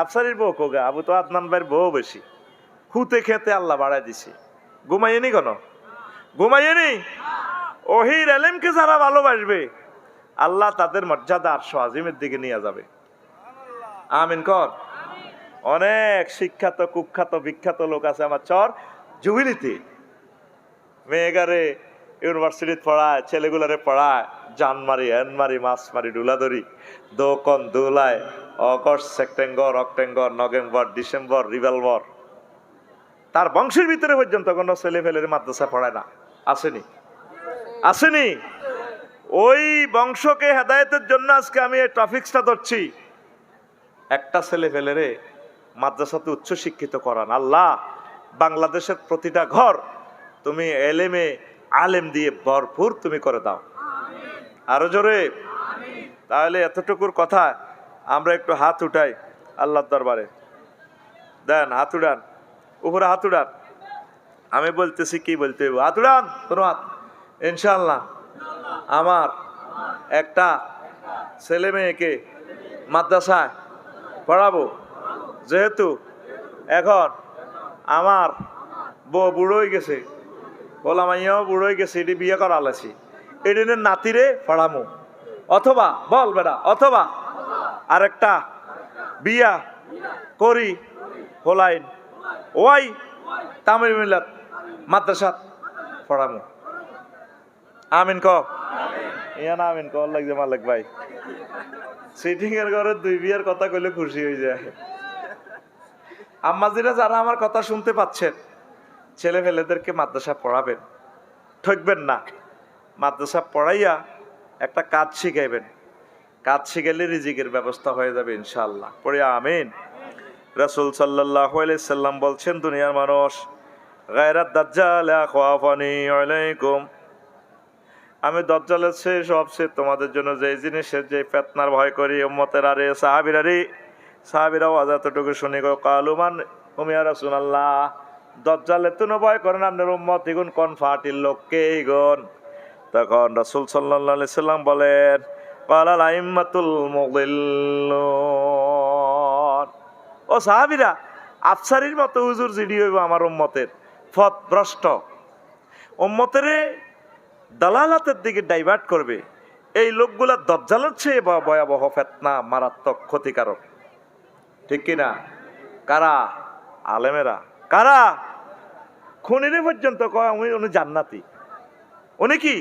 আফসারির বউ কোগা, আবু তো আদনান ভাইয়ের বউ বেশি, খুঁতে খেতে আল্লাহ বাড়ায় দিছি। ঘুমাইনি ঘুমাইনি। ওহির এলেমকে যারা ভালোবাসবে আল্লাহ তাদের মর্যাদা আরশ আজিমের দিকে নিয়ে যাবে। আমিন কর। অনেক শিক্ষাত কুখ্যাত বিখ্যাত লোক আছে আমার চর জুবিলিতে, মেয়েগারে ইউনিভার্সিটি পড়ায়, ছেলেগুলারে পড়ায়, জান মারি এন মারি মাছ মারি ডুলাদরি দোকন দোলায়, August September October November December revolver তার বংশের ভিতরে পর্যন্ত কোনো ছেলে ফেলের মাদ্রাসা পড়ায় না, আসেনি? আসেনি? ওই বংশকে হেদায়েতের জন্য আজকে আমি এই টপিকসটা ধরছি। একটা ছেলে ফেলেরে মাদ্রাসাতে উচ্চ শিক্ষিত করান। আল্লাহ বাংলাদেশের প্রতিটা ঘর তুমি এলেমে আলেম দিয়ে ভরপুর তুমি করে দাও, আরো জোরে। তাহলে এতটুকুর কথা আমরা একটু হাত উঠাই আল্লাহর দরবারে। দেন হাত উড়ান, উপরে হাত উড়ান। আমি বলতেছি কি বলতে হইব, হাত উড়ান, কোনো হাত। ইনশাআল্লাহ আমার একটা ছেলে মেয়েকে মাদ্রাসায় পড়াবো, যেহেতু এখন আমার বউ বুড়ো হয়ে গেছে, বলা মাইয়াও বুড়ো হয়ে গেছে, এটি বিয়ে করা আলাছি, এটিনের নাতিরে পড়ামো, অথবা বল বেটা, অথবা আরেকটা বিয়া করি হোলাইন ওই তামিল মিলাত মাদ্রাসাত পড়ামো। আমিন ক, ইয়া না আমিন ক লাগছে মালিক ভাই। সিটিং এর ঘরে দুই বিয়ের কথা কইলে খুশি হয়ে যায়। আম্মাজিরা যারা আমার কথা শুনতে পাচ্ছেন, ছেলে ফেলেদেরকে মাদ্রাসা পড়াবেন, ঠকবেন না। মাদ্রাসা পড়াইয়া একটা কাজ শিখাইবেন, কাজ শিখাইলে রিজিকের ব্যবস্থা হয়ে যাবে ইনশাআল্লাহ। পড়ে আমিন। রাসূল সাল্লাল্লাহু আলাইহি সাল্লাম বলছেন, দুনিয়ার মানুষ গায়রাত দাজ্জাল আখাফানি আলাইকুম, আমি দাজ্জালের চেয়ে সবচেয়ে তোমাদের জন্য যে জিনিসের যে ফিতনার ভয় করি উম্মতের আরে সাহাবীরা সাহাবীরাও এতটুকু শুনে গো কালুমান হুমিয়া রাসূলুল্লাহ, দাজ্জালের তো ভয় করেন আপনার উম্মত ইগুন কোন ফাটিল লোককে ইগুন। তখন রাসূল সাল্লাল্লাহু আলাইহি সাল্লাম বলেন, ক্বালাল আইম্মাতুল মুদিল্লুন, ও সাহাবীরা আফসারির মতো হুজুর জিডি হইব আমার উম্মতের পথ ভ্রষ্ট, উম্মতেরে দালালাতের দিকে ডাইভার্ট করবে, এই লোকগুলা দাজ্জালের চেয়ে ভয়াবহ ফিতনা, মারাত্মক ক্ষতিকারক। ঠিক কিনা? কারা? আলেমেরা। কারা? খুনিরে পর্যন্ত কয় উনি জান্নাতি, উনি কি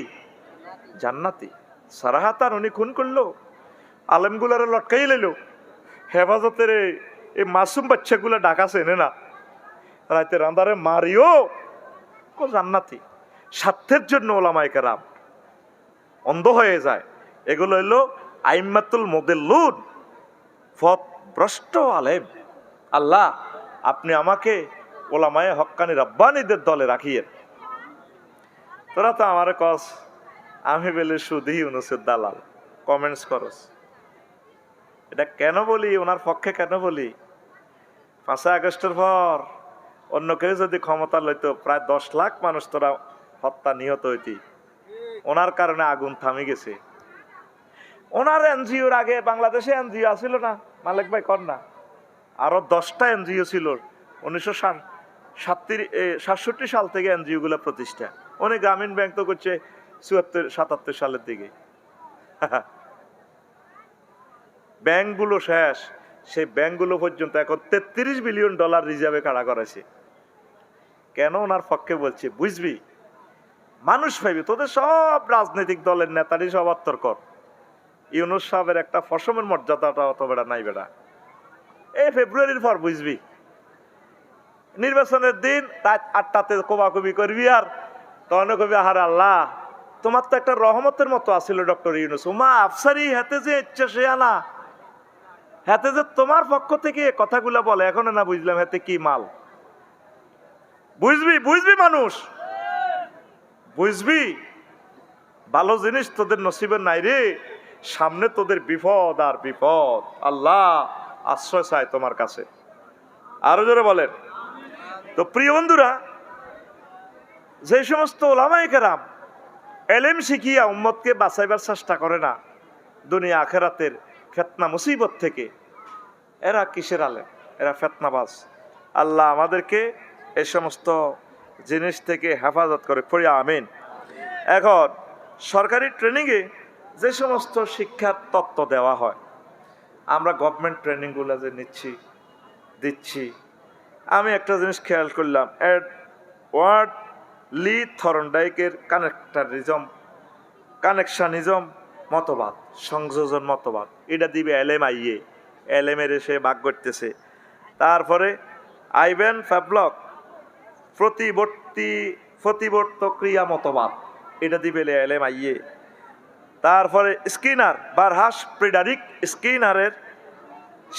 জান্নাতি, সারাহাতার উনি খুন করলো, আলেমগুলারে লটকাই লইল, হেফাজতের এই মাসুম বাচ্চাগুলা ডাকাছে এনে না, রাতে রান্দারে মারিও কো জান্নাতি। স্বার্থের জন্য ওলামায়ে কেরাম অন্ধ হয়ে যায়। এগুলো হইল আইম্মাতুল মুদিল্লুন, পথ ভ্রষ্ট আলেম। আল্লাহ আপনি আমাকে ওলামায়ে হক্কানি রাব্বানীদের দলে রাখিয়েন। তোরা তো আমারে কস আমি বলে সুধি ইউনুসের দালাল, কমেন্টস করস। এটা কেন বলি, ওনার পক্ষে কেন বলি? 5 আগস্টের পর অন্য কেউ যদি ক্ষমতা লইতো প্রায় 10 লাখ মানুষ তোরা হত্যা নিহত হইতি। ওনার কারণে আগুন থামে গেছে। ওনার এনজিওর আগে বাংলাদেশে এনজিও আসিল না মালিক ভাই, কর না, আরো 10টা এনজিও ছিল 1967 সাল থেকে এনজিও গুলো প্রতিষ্ঠা। উনি গ্রামীণ ব্যাংক তো করছে 74-77 সালের দিকে। ব্যাংকগুলো শেষ, সেই ব্যাংকগুলো পর্যন্ত এখন $33 বিলিয়ন রিজার্ভে কাড়া করেছে। কেন ওনার পক্ষে বলছে বুঝবি? মানুষ ভাবি তোদের সব রাজনৈতিক দলের নেতারই সব আত্মকর, ইউনুস সাহেবের একটা ফসমের মর্যাদাটা অত বেড়া নাই বেড়া। এই ফেব্রুয়ারির পর বুঝবি, নির্বাচনের দিন রাত 8টাতে কোবাকুবি করবি, আর তখন কবি আহার আল্লাহ তোমার তো একটা রহমতের মতো আসিল ডক্টর ইউনুস, উমা আফসারি হাতে যে ইচ্ছা সে আনা, হাতে যে তোমার পক্ষ থেকে কথাগুলা বলে, এখন না বুঝলাম হাতে কি মাল। বুঝবি বুঝবি মানুষ, বুঝবি ভালো জিনিস তোদের নসিবের নাই রে, সামনে তোদের বিপদ আর বিপদ। আল্লাহ আশ্রয় চায় তোমার কাছে, আরো জোরে বলেন। তো প্রিয় বন্ধুরা, যে সমস্ত ওলামায়ে কেরাম এলেম শিখিয়া উম্মতকে বাঁচাইবার চেষ্টা করে না দুনিয়া আখেরাতের ফিতনা মুসিবত থেকে, এরা কিসের আলেম? এরা ফিতনাবাজ। আল্লাহ আমাদেরকে এই সমস্ত জিনিস থেকে হেফাজত করে, পড়ি আমিন। এখন সরকারি ট্রেনিংয়ে যে সমস্ত শিক্ষার তত্ত্ব দেওয়া হয়, আমরা গভর্নমেন্ট ট্রেনিংগুলো যে দিচ্ছি, আমি একটা জিনিস খেয়াল করলাম, এডওয়ার্ড লি থর্নডাইকের কানেকশনিজম মতবাদ, সংযোজন মতবাদ, এটা দিবে এলএমআইএ, এলএমের এসে ভাগ করতেছে। তারপরে আইভেন ফ্যাবলক প্রতিবর্ত ক্রিয়া মতবাদ, এটা দিবে এলেম আইয়ে। তারপরে স্কিনার বারহাস ফ্রেডারিক স্কিনারের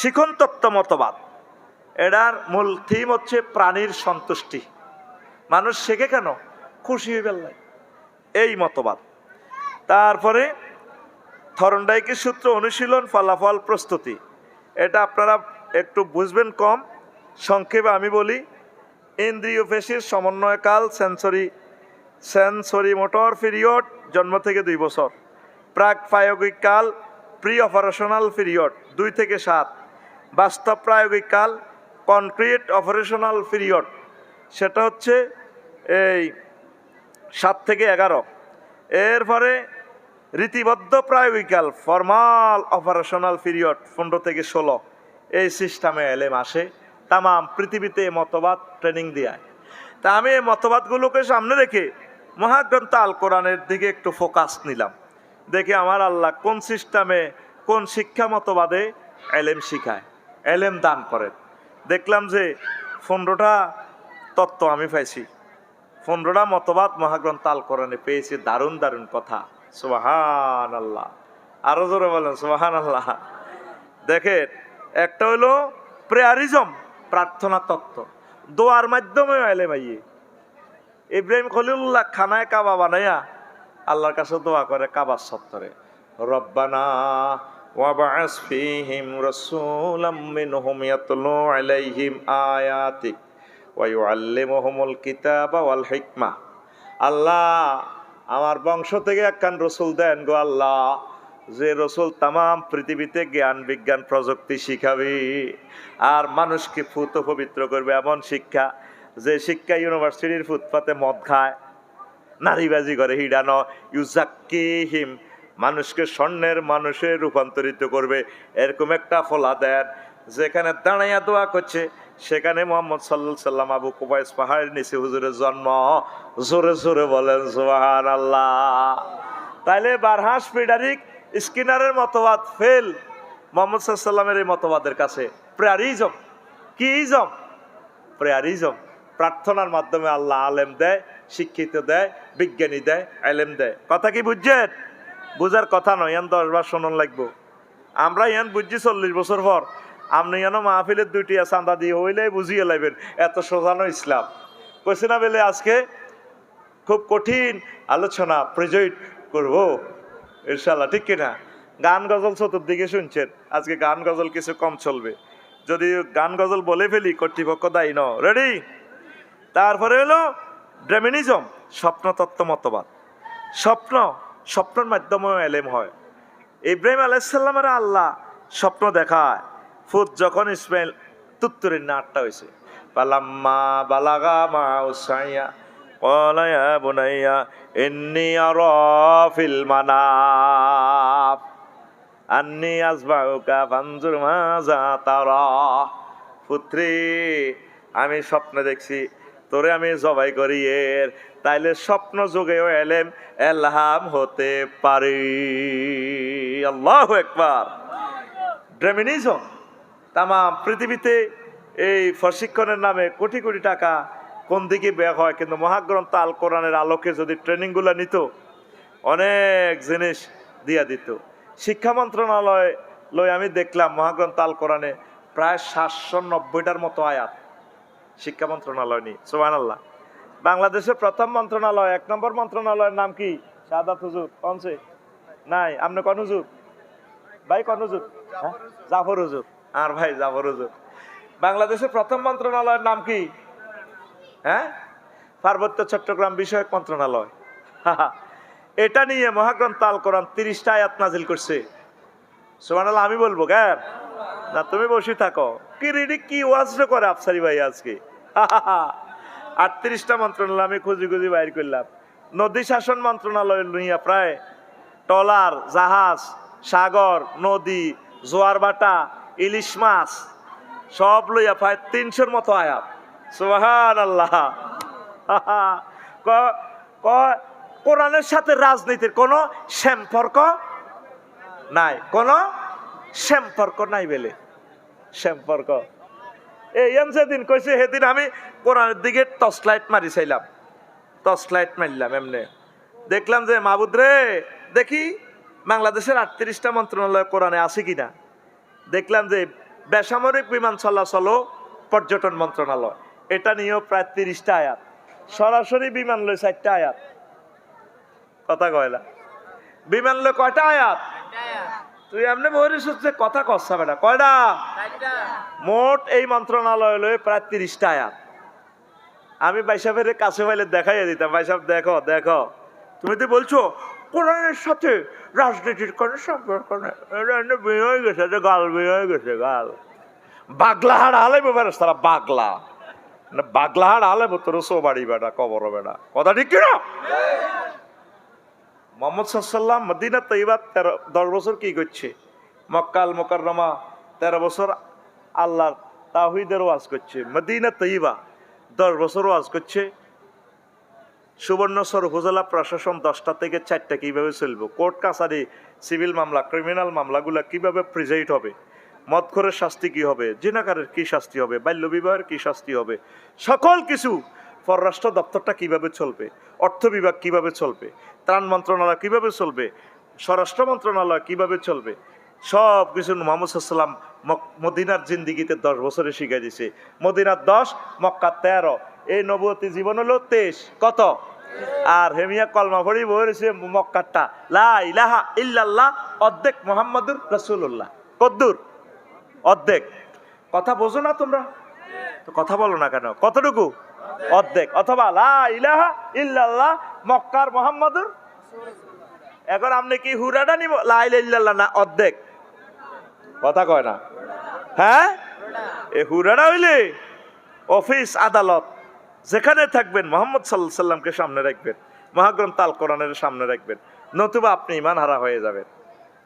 শিখন তত্ত্ব মতবাদ, এটার মূল থিম হচ্ছে প্রাণীর সন্তুষ্টি। মানুষ শেখে কেন? খুশি হয়ে বেল্লাই, এই মতবাদ। তারপরে থর্নডাইকের সূত্র অনুশীলন ফলাফল প্রস্তুতি, এটা আপনারা একটু বুঝবেন কম, সংক্ষেপে আমি বলি। ইন্দ্রিয় পেশির সমন্বয়কাল সেন্সরি মোটর পিরিয়ড জন্ম থেকে 2 বছর। প্রাক প্রায়োগিক কাল প্রি অপারেশনাল পিরিয়ড 2 থেকে 7। বাস্তব প্রায়োগিক কাল কনক্রিট অপারেশনাল পিরিয়ড, সেটা হচ্ছে এই 7 থেকে 11। এরপরে রীতিবদ্ধ প্রায়োগিকাল ফর্মাল অপারেশনাল পিরিয়ড 15 থেকে 16। এই সিস্টেমে এলেম আসে। তামাম পৃথিবীতে মতবাদ ট্রেনিং দেয়। তা আমি এই মতবাদগুলোকে সামনে রেখে মহাগ্রন্থ আল কোরআনের দিকে একটু ফোকাস নিলাম, দেখি আমার আল্লাহ কোন সিস্টেমে কোন শিক্ষা মতবাদে এলেম শিখায়, এলেম দান করেন। দেখলাম যে 15টা তত্ত্ব আমি পাইছি, 15টা মতবাদ মহাগ্রন্থ আল কোরআনে পেয়েছি। দারুণ দারুণ কথা, সুবহান আল্লাহ, আরো জোরে বলেন সুবহান আল্লাহ। দেখেন, একটা হলো প্রেয়ারিজম, প্রার্থনা তত্ত্ব, দোয়ার মাধ্যমে এলেম আইয়ে। ইব্রাহিম খলিলুল্লাহ খানায় কাবা বানাইয়া আল্লাহর কাছে দোয়া করে কাবার চত্বরে, রব্বানা ওয়াবআস ফীহিম রাসূলাম মিনহুম ইয়াতলু আলাইহিম আয়াতিক ওয়া ইউআল্লিমুহুমুল কিতাবা ওয়াল হিকমা। আল্লাহ, আমার বংশ থেকে একখান রসুল দেন গো আল্লাহ, যে রসুল তামাম পৃথিবীতে জ্ঞান বিজ্ঞান প্রযুক্তি শিখাবে আর মানুষকে ফুত পবিত্র করবে এমন শিক্ষা, যে শিক্ষা ইউনিভার্সিটির ফুটপাতে মদ খায়, নারীবাজি করে, হিডানো ইউজাক্কিহিম, মানুষকে স্বর্ণের মানুষে রূপান্তরিত করবে, এরকম একটা ফলা দেন। যেখানে দাঁড়াইয়া দোয়া করছে সেখানে মোহাম্মদ সাল্লাল্লাহু সাল্লাম আবু কুবাইস পাহাড়ের নিচে হুজুরের জন্ম। জোরে জোরে বলেন সুবহানাল্লাহ। তাইলে বারহাস ফ্রেডারিক স্কিনারের মতবাদ ফেল মোহাম্মদ সাল্লাল্লাহু সাল্লামের এই মতবাদের কাছে। প্রেয়ারিজম কি ইজম? প্রেয়ারিজম, প্রার্থনার মাধ্যমে আল্লাহ আলেম দেয়, শিক্ষিত দেয়, বিজ্ঞানী দেয়, আলেম দেয়। কথা কি বুঝছেন? বুঝার কথা নয়, ইয়ান 10 বার শোনান লাগবো। আমরা ইয়ান বুঝছি 40 বছর পর, আপনি যেন মাহফিলের 2টিয়া চাঁদা দিয়ে হইলে বুঝিয়ে লাইবেন এত সোজানো ইসলাম কইছে না বলে। আজকে খুব কঠিন আলোচনা প্রেজেন্ট করব ইনশাল্লাহ, ঠিক কিনা? গান গজল চতুর্দিকে শুনছেন, আজকে গান গজল কিছু কম চলবে। যদি গান গজল বলে ফেলি কর্তৃপক্ষ দায়ী ন। রেডি? তারপরে হলো ড্রেমিনিজম, স্বপ্নতত্ত্ব মতবাদ। স্বপ্নের মাধ্যমে এলেম হয়। ইব্রাহিম আলাইহিস সালামের আল্লাহ স্বপ্ন দেখায়। ফুত যখন ইসমাইল তুত্তুরের না 8টা হয়েছে, পালাম্মা বালাগা মা উসাইয়া ক্বালা ইয়া বুনাইয়া ইন্নী আরা ফিল মানাম আন্নী আযবাহুকা ফানজুর মাযা তারা। পুত্রে, আমি স্বপ্ন দেখছি তোরে আমি জবাই করি, এর তাইলে স্বপ্ন যোগেও এলেম এলহাম হতে পারে। আল্লাহু আকবার। ড্রেমিনিজম, তামাম পৃথিবীতে এই প্রশিক্ষণের নামে কোটি কোটি টাকা কোন দিকে ব্যয় হয়, কিন্তু মহাগ্রন্থ আল কোরআনের আলোকে যদি ট্রেনিংগুলো নিত অনেক জিনিস দিয়া দিত। শিক্ষা মন্ত্রণালয় আমি দেখলাম মহাগ্রন্থ আল কোরআনে প্রায় 790টার মতো আয়াত শিক্ষা মন্ত্রণালয় নিয়ে। সুবহানাল্লাহ। বাংলাদেশের প্রথম মন্ত্রণালয়, 1 নম্বর মন্ত্রণালয়ের নাম কি? সাদাত হুজুর কনছে নাই? আপনি কোন হুজুর ভাই? কোন হুজুর? জাফর হুজুর। আর ভাই জাফর হুজুর। বাংলাদেশের প্রথম মন্ত্রণালয়ের নাম কি? হ্যাঁ, পার্বত্য চট্টগ্রাম বিষয়ক মন্ত্রণালয়। এটা নিয়ে মহাগ্রন্থ আল কোরআন 30টা আয়াত নাজিল করছে। সুবহানাল্লাহ। আমি বলবো কেন না? তুমি বসে থাকো। কি রিডি কি ওয়াজ করে আফসারি ভাই আজকে? 38টা মন্ত্রণালয় আমি খুঁজি বাইর করলাম। নদী শাসন মন্ত্রণালয় লইয়া প্রায় টলার, জাহাজ, সাগর, নদী, জোয়ার বাটা, ইলিশ মাছ সব লইয়া প্রায় 300-র মতো আয়াত। সুবহানাল্লাহ। কোরআনের সাথে রাজনীতির কোনো সম্পর্ক নাই, কোনো সম্পর্ক নাই বলে। সম্পর্ক এই যেদিন কইছে সেদিন আমি কোরআনের দিকে টর্চ লাইট মারি চাইলাম, টর্চ লাইট মারলাম, এমনি দেখলাম যে মাহবুদ রে, দেখি বাংলাদেশের 38টা মন্ত্রণালয় কোরআনে আছে কিনা। দেখলাম যে বেসামরিক বিমান চলাচল ও পর্যটন মন্ত্রণালয়, এটা নিয়েও প্রায় 30টা আয়াত, সরাসরি বিমান লয় 4টা আয়াত। কথা কয় না, বিমান লয় কয়টা আয়াত? তুই এমনি বলিস হচ্ছে কথা কষা বেটা, কয়টা? মোট এই মন্ত্রণালয় লয় প্রায় 30টা আয়াত। আমি বাইসাবের কাছে পাইলে দেখাইয়া দিতাম, বাইসাব দেখো দেখো, তুমি তো বলছো কোরআনের সাথে রাজনীতির কোনো সম্পর্ক নেই, বিয়ে হয়ে গেছে, গাল বিয়ে হয়ে গেছে, গাল বাগলাহাট আলেব বেড়াস তারা, বাগলা বাগলাহাট আলেব তোর সো বাড়ি বেটা, কবর বেটা, কথা ঠিক কিনা? মোহাম্মদ সাল্লাল্লাহু মদিনা তৈবা 10 বছর কি করছে, মক্কাল মুকাররমা 13 বছর আল্লাহর তাওহীদের ওয়াজ করছে, মদিনা তৈবা 10 বছর ওয়াজ করছে। সুবর্ণচর উপজেলা প্রশাসন 10টা থেকে 4টা কিভাবে চলবে, কোর্ট কাছারি সিভিল মামলা ক্রিমিনাল মামলাগুলা কিভাবে প্রিজাইড হবে, মদখোরের শাস্তি কি হবে, জিনাকারের কি শাস্তি হবে, বাল্য বিবাহের কি শাস্তি হবে, সকল কিছু। পররাষ্ট্র দপ্তরটা কিভাবে চলবে, অর্থ বিভাগ কিভাবে চলবে, ত্রাণ মন্ত্রণালয় কিভাবে চলবে, স্বরাষ্ট্র মন্ত্রণালয় কিভাবে চলবে, সব কিছু মুহাম্মদ সাল্লাল্লাহু আলাইহি ওয়াসাল্লাম মদিনার জিন্দিগিতে 10 বছরে শিখাই দিছে। মদিনার 10, মক্কা 13, এই নবুয়তি জীবন হলো 23। কত? আর হেমিয়া কলমা পড়ি বলেছে মক্কাটা লা ইলাহা ইল্লাল্লাহ অর্ধেক মুহাম্মাদুর রাসূলুল্লাহ। কদ্দুর? অর্ধেক। কথা বোঝো না তোমরা? তো কথা বলো না কেন? কতটুকু? অর্ধেক, অথবা লা ইলাহা ইল্লাল্লাহ মক্কার মুহাম্মাদুর। এখন আপনি কি হুরাটা নিব? লা ইলাহা ইল্লাল্লাহ না অর্ধেক? কথা কয় না, হ্যাঁ? এ হুরাটা হইলে অফিস আদালত যেখানে থাকবেন মুহাম্মদ সাল্লাল্লাহু আলাইহি সাল্লামকে সামনে রাখবেন, মহাগ্রন্থ আল কোরআনের সামনে রাখবেন, নতুবা আপনি ঈমান হারা হয়ে যাবেন।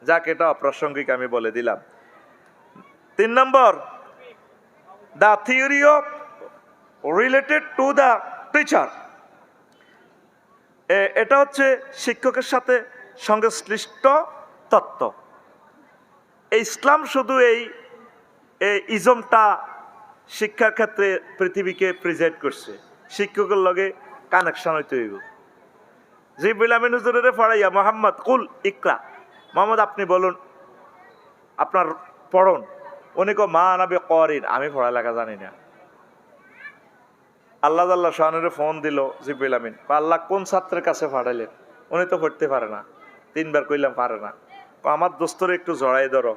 যাক, এটা অপ্রাসঙ্গিক আমি বলে দিলাম। 3 number, the theory of related to the teacher. এটা হচ্ছে শিক্ষকের সাথে সংশ্লিষ্ট তত্ত্ব। ইসলাম শুধু এই ইজমটা শিক্ষার ক্ষেত্রে পৃথিবীকে প্রেজেন্ট করছে, শিক্ষকের লগে কানেকশন হইতে হইব। জিবরিল আমিন হুজুরের পড়াইয়া মোহাম্মদ কুল ইকরা, মোহাম্মদ আপনি বলুন, আপনার পড়ুন। উনি কো মা নাবি করিন, আমি পড়ালেখা জানি না। আল্লাহ আল্লাহ শাহানের ফোন দিল জিবরিল আমিন, আল্লাহ কোন ছাত্রের কাছে পাঠাইলেন? উনি তো পড়তে পারে না। 3 বার কইলাম পারে না। আমার দোস্তরে একটু জড়াই ধরো,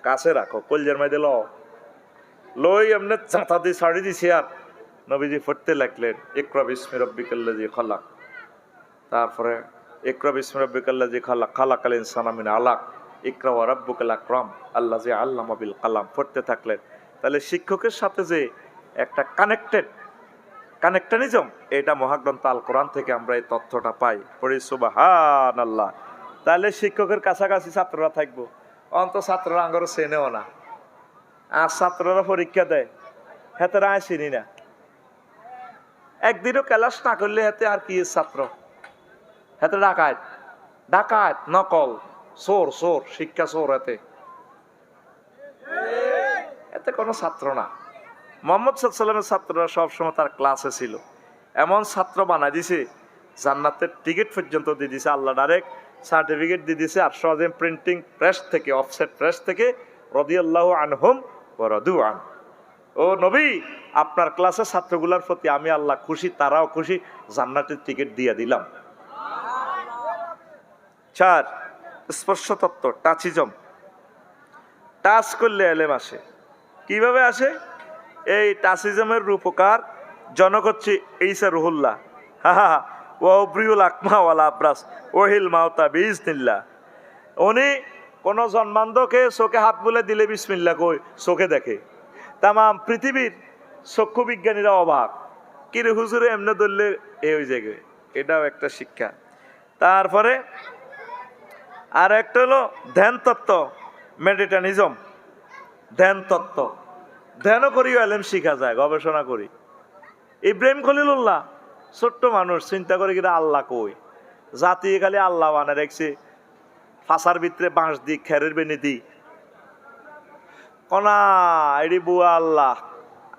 কাছে রাখো, কলজের মাই দিল লই এমনি চাঁতা দিয়ে ছাড়ি দিছি। আর নবীজি পড়তে লাগলেন ইকরা বিসমি রাব্বিকাল্লাযী খালাক, তারপরে ইকরা বিসমি রাব্বিকাল্লাযী খালাক, খালাকাল ইনসানা মিন আলাক, ইকরা ওয়া রাব্বুকাল আকরাম আল্লাযী আল্লামা বিল কালাম, পড়তে থাকলেন। তাহলে শিক্ষকের সাথে যে একটা কানেকশনিজম, এটা মহাগ্রন্থ আল কোরআন থেকে আমরা এই তথ্যটা পাই। পড়ি সুবহানাল্লাহ। তাহলে শিক্ষকের কাছাকাছি ছাত্ররা থাকবো, অন্ত ছাত্ররা আঙ্গর চেনেও না। আর ছাত্ররা পরীক্ষা দেয়, হেতে রায় চিনি না। একদিনও ক্লাস না করলে হেতে আর কি ছাত্র, হেতে ডাকাত ডাকাত, নকল, চোর চোর, শিক্ষা চোর। এতে কোনো ছাত্র না। মুহাম্মদ সাল্লাল্লাহু আলাইহি ওয়াসাল্লামের ছাত্ররা সবসময় তার ক্লাসে ছিল। এমন ছাত্র বানাই দিছে, জান্নাতের টিকিট পর্যন্ত দিয়ে দিছে আল্লাহ, ডাইরেক্ট সার্টিফিকেট দিয়ে দিছে 800 প্রিন্টিং প্রেস থেকে, অফসেট প্রেস থেকে, রাদিয়াল্লাহু আনহুম ওয়া রাদু আন। ও নবী, আপনার ক্লাসের ছাত্রগুলোর প্রতি আমি আল্লাহ খুশি, তারাও খুশি, জান্নাতের টিকিট দিয়ে দিলাম। 4, স্পর্শ তত্ত্ব, টাচিজম। টাচ করলে এলেম আসে। কিভাবে আসে? এই টাচিজমের রূপকার জনক হচ্ছে ঈসা রুহুল্লাহ। ওয়াব্রিউল আকমা ওয়াল আবরাস ওহিল মাউতা বিইজনিল্লাহ। উনি কোন জন্মান্ধকে চোখে হাত বলে দিলে বিসমিল্লাহ কই চোখে দেখে। তামাম পৃথিবীর চক্ষু বিজ্ঞানীরা অবাক, কিরে হুজুরে এমনি ধরলে এ হয়ে যায়। এটাও একটা শিক্ষা। তারপরে আর একটা হলো ধ্যান তত্ত্ব, মেডিটেশনিজম। ধ্যান তত্ত্ব, ধ্যানও করিও এলেম শিখা যায়, গবেষণা করি। ইব্রাহিম খলিলুল্লাহ ছোট্ট মানুষ, চিন্তা করে কিনা আল্লাহ কই, জাতি খালি আল্লাহ বানা রেখছে, ফাঁসার ভিতরে বাঁশ দি, খেরের বেনি দি, কনা এডি বুয়া আল্লাহ,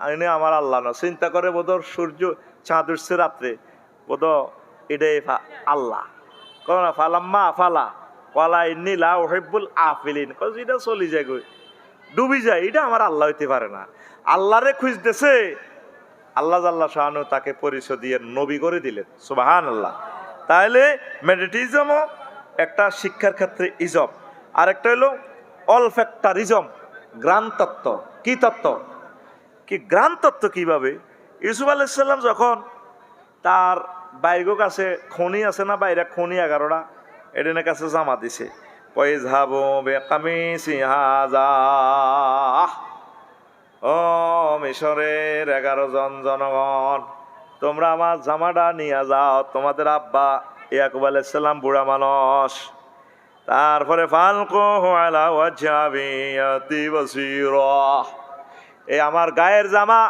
এনে আমার আল্লাহ না, চিন্তা করে বোধ সূর্য চাঁদ উঠছে রাত্রে, বোধ এটাই আল্লাহ। কোন ফালাম্মা ফালা ওয়ালা ইন্নী লা উহিব্বুল আফিলিন, কজ এটা চলি যায় গই, ডুবি যায়, এটা আমার আল্লাহ হইতে পারে না। আল্লাহরে খুঁজতেছে, আল্লাহ জাল্লা শাহানু তাকে পরিচয় দিয়ে নবী করে দিলেন, সুবহানাল্লাহ। তাহলে মেডিটিজমও একটা শিক্ষার ক্ষেত্রে ইজম, আর একটা হলো অলফ্যাক্টারিজম, গ্রাম তত্ত্ব। কি তত্ত্ব? কি গ্রাম তত্ত্ব? কিভাবে? ইউসুফ আলাইহিস সালাম যখন তার বাইরের কাছে খনি আছে না, বাইরে খনি 11টা, এডেনের কাছে জামা দিছে, কইযাবু বিকামিসি হাযা, ও মিশরের 11 জন জনগণ, তোমরা আমার জামাটা নিয়ে যাও, তোমাদের আব্বা ইয়াকুব আলাইহিস সালাম বুড়া মানুষ। তারপরে ফালকুহু আলা ওয়াজহি বাসীরা, এই আমার গায়ের জামা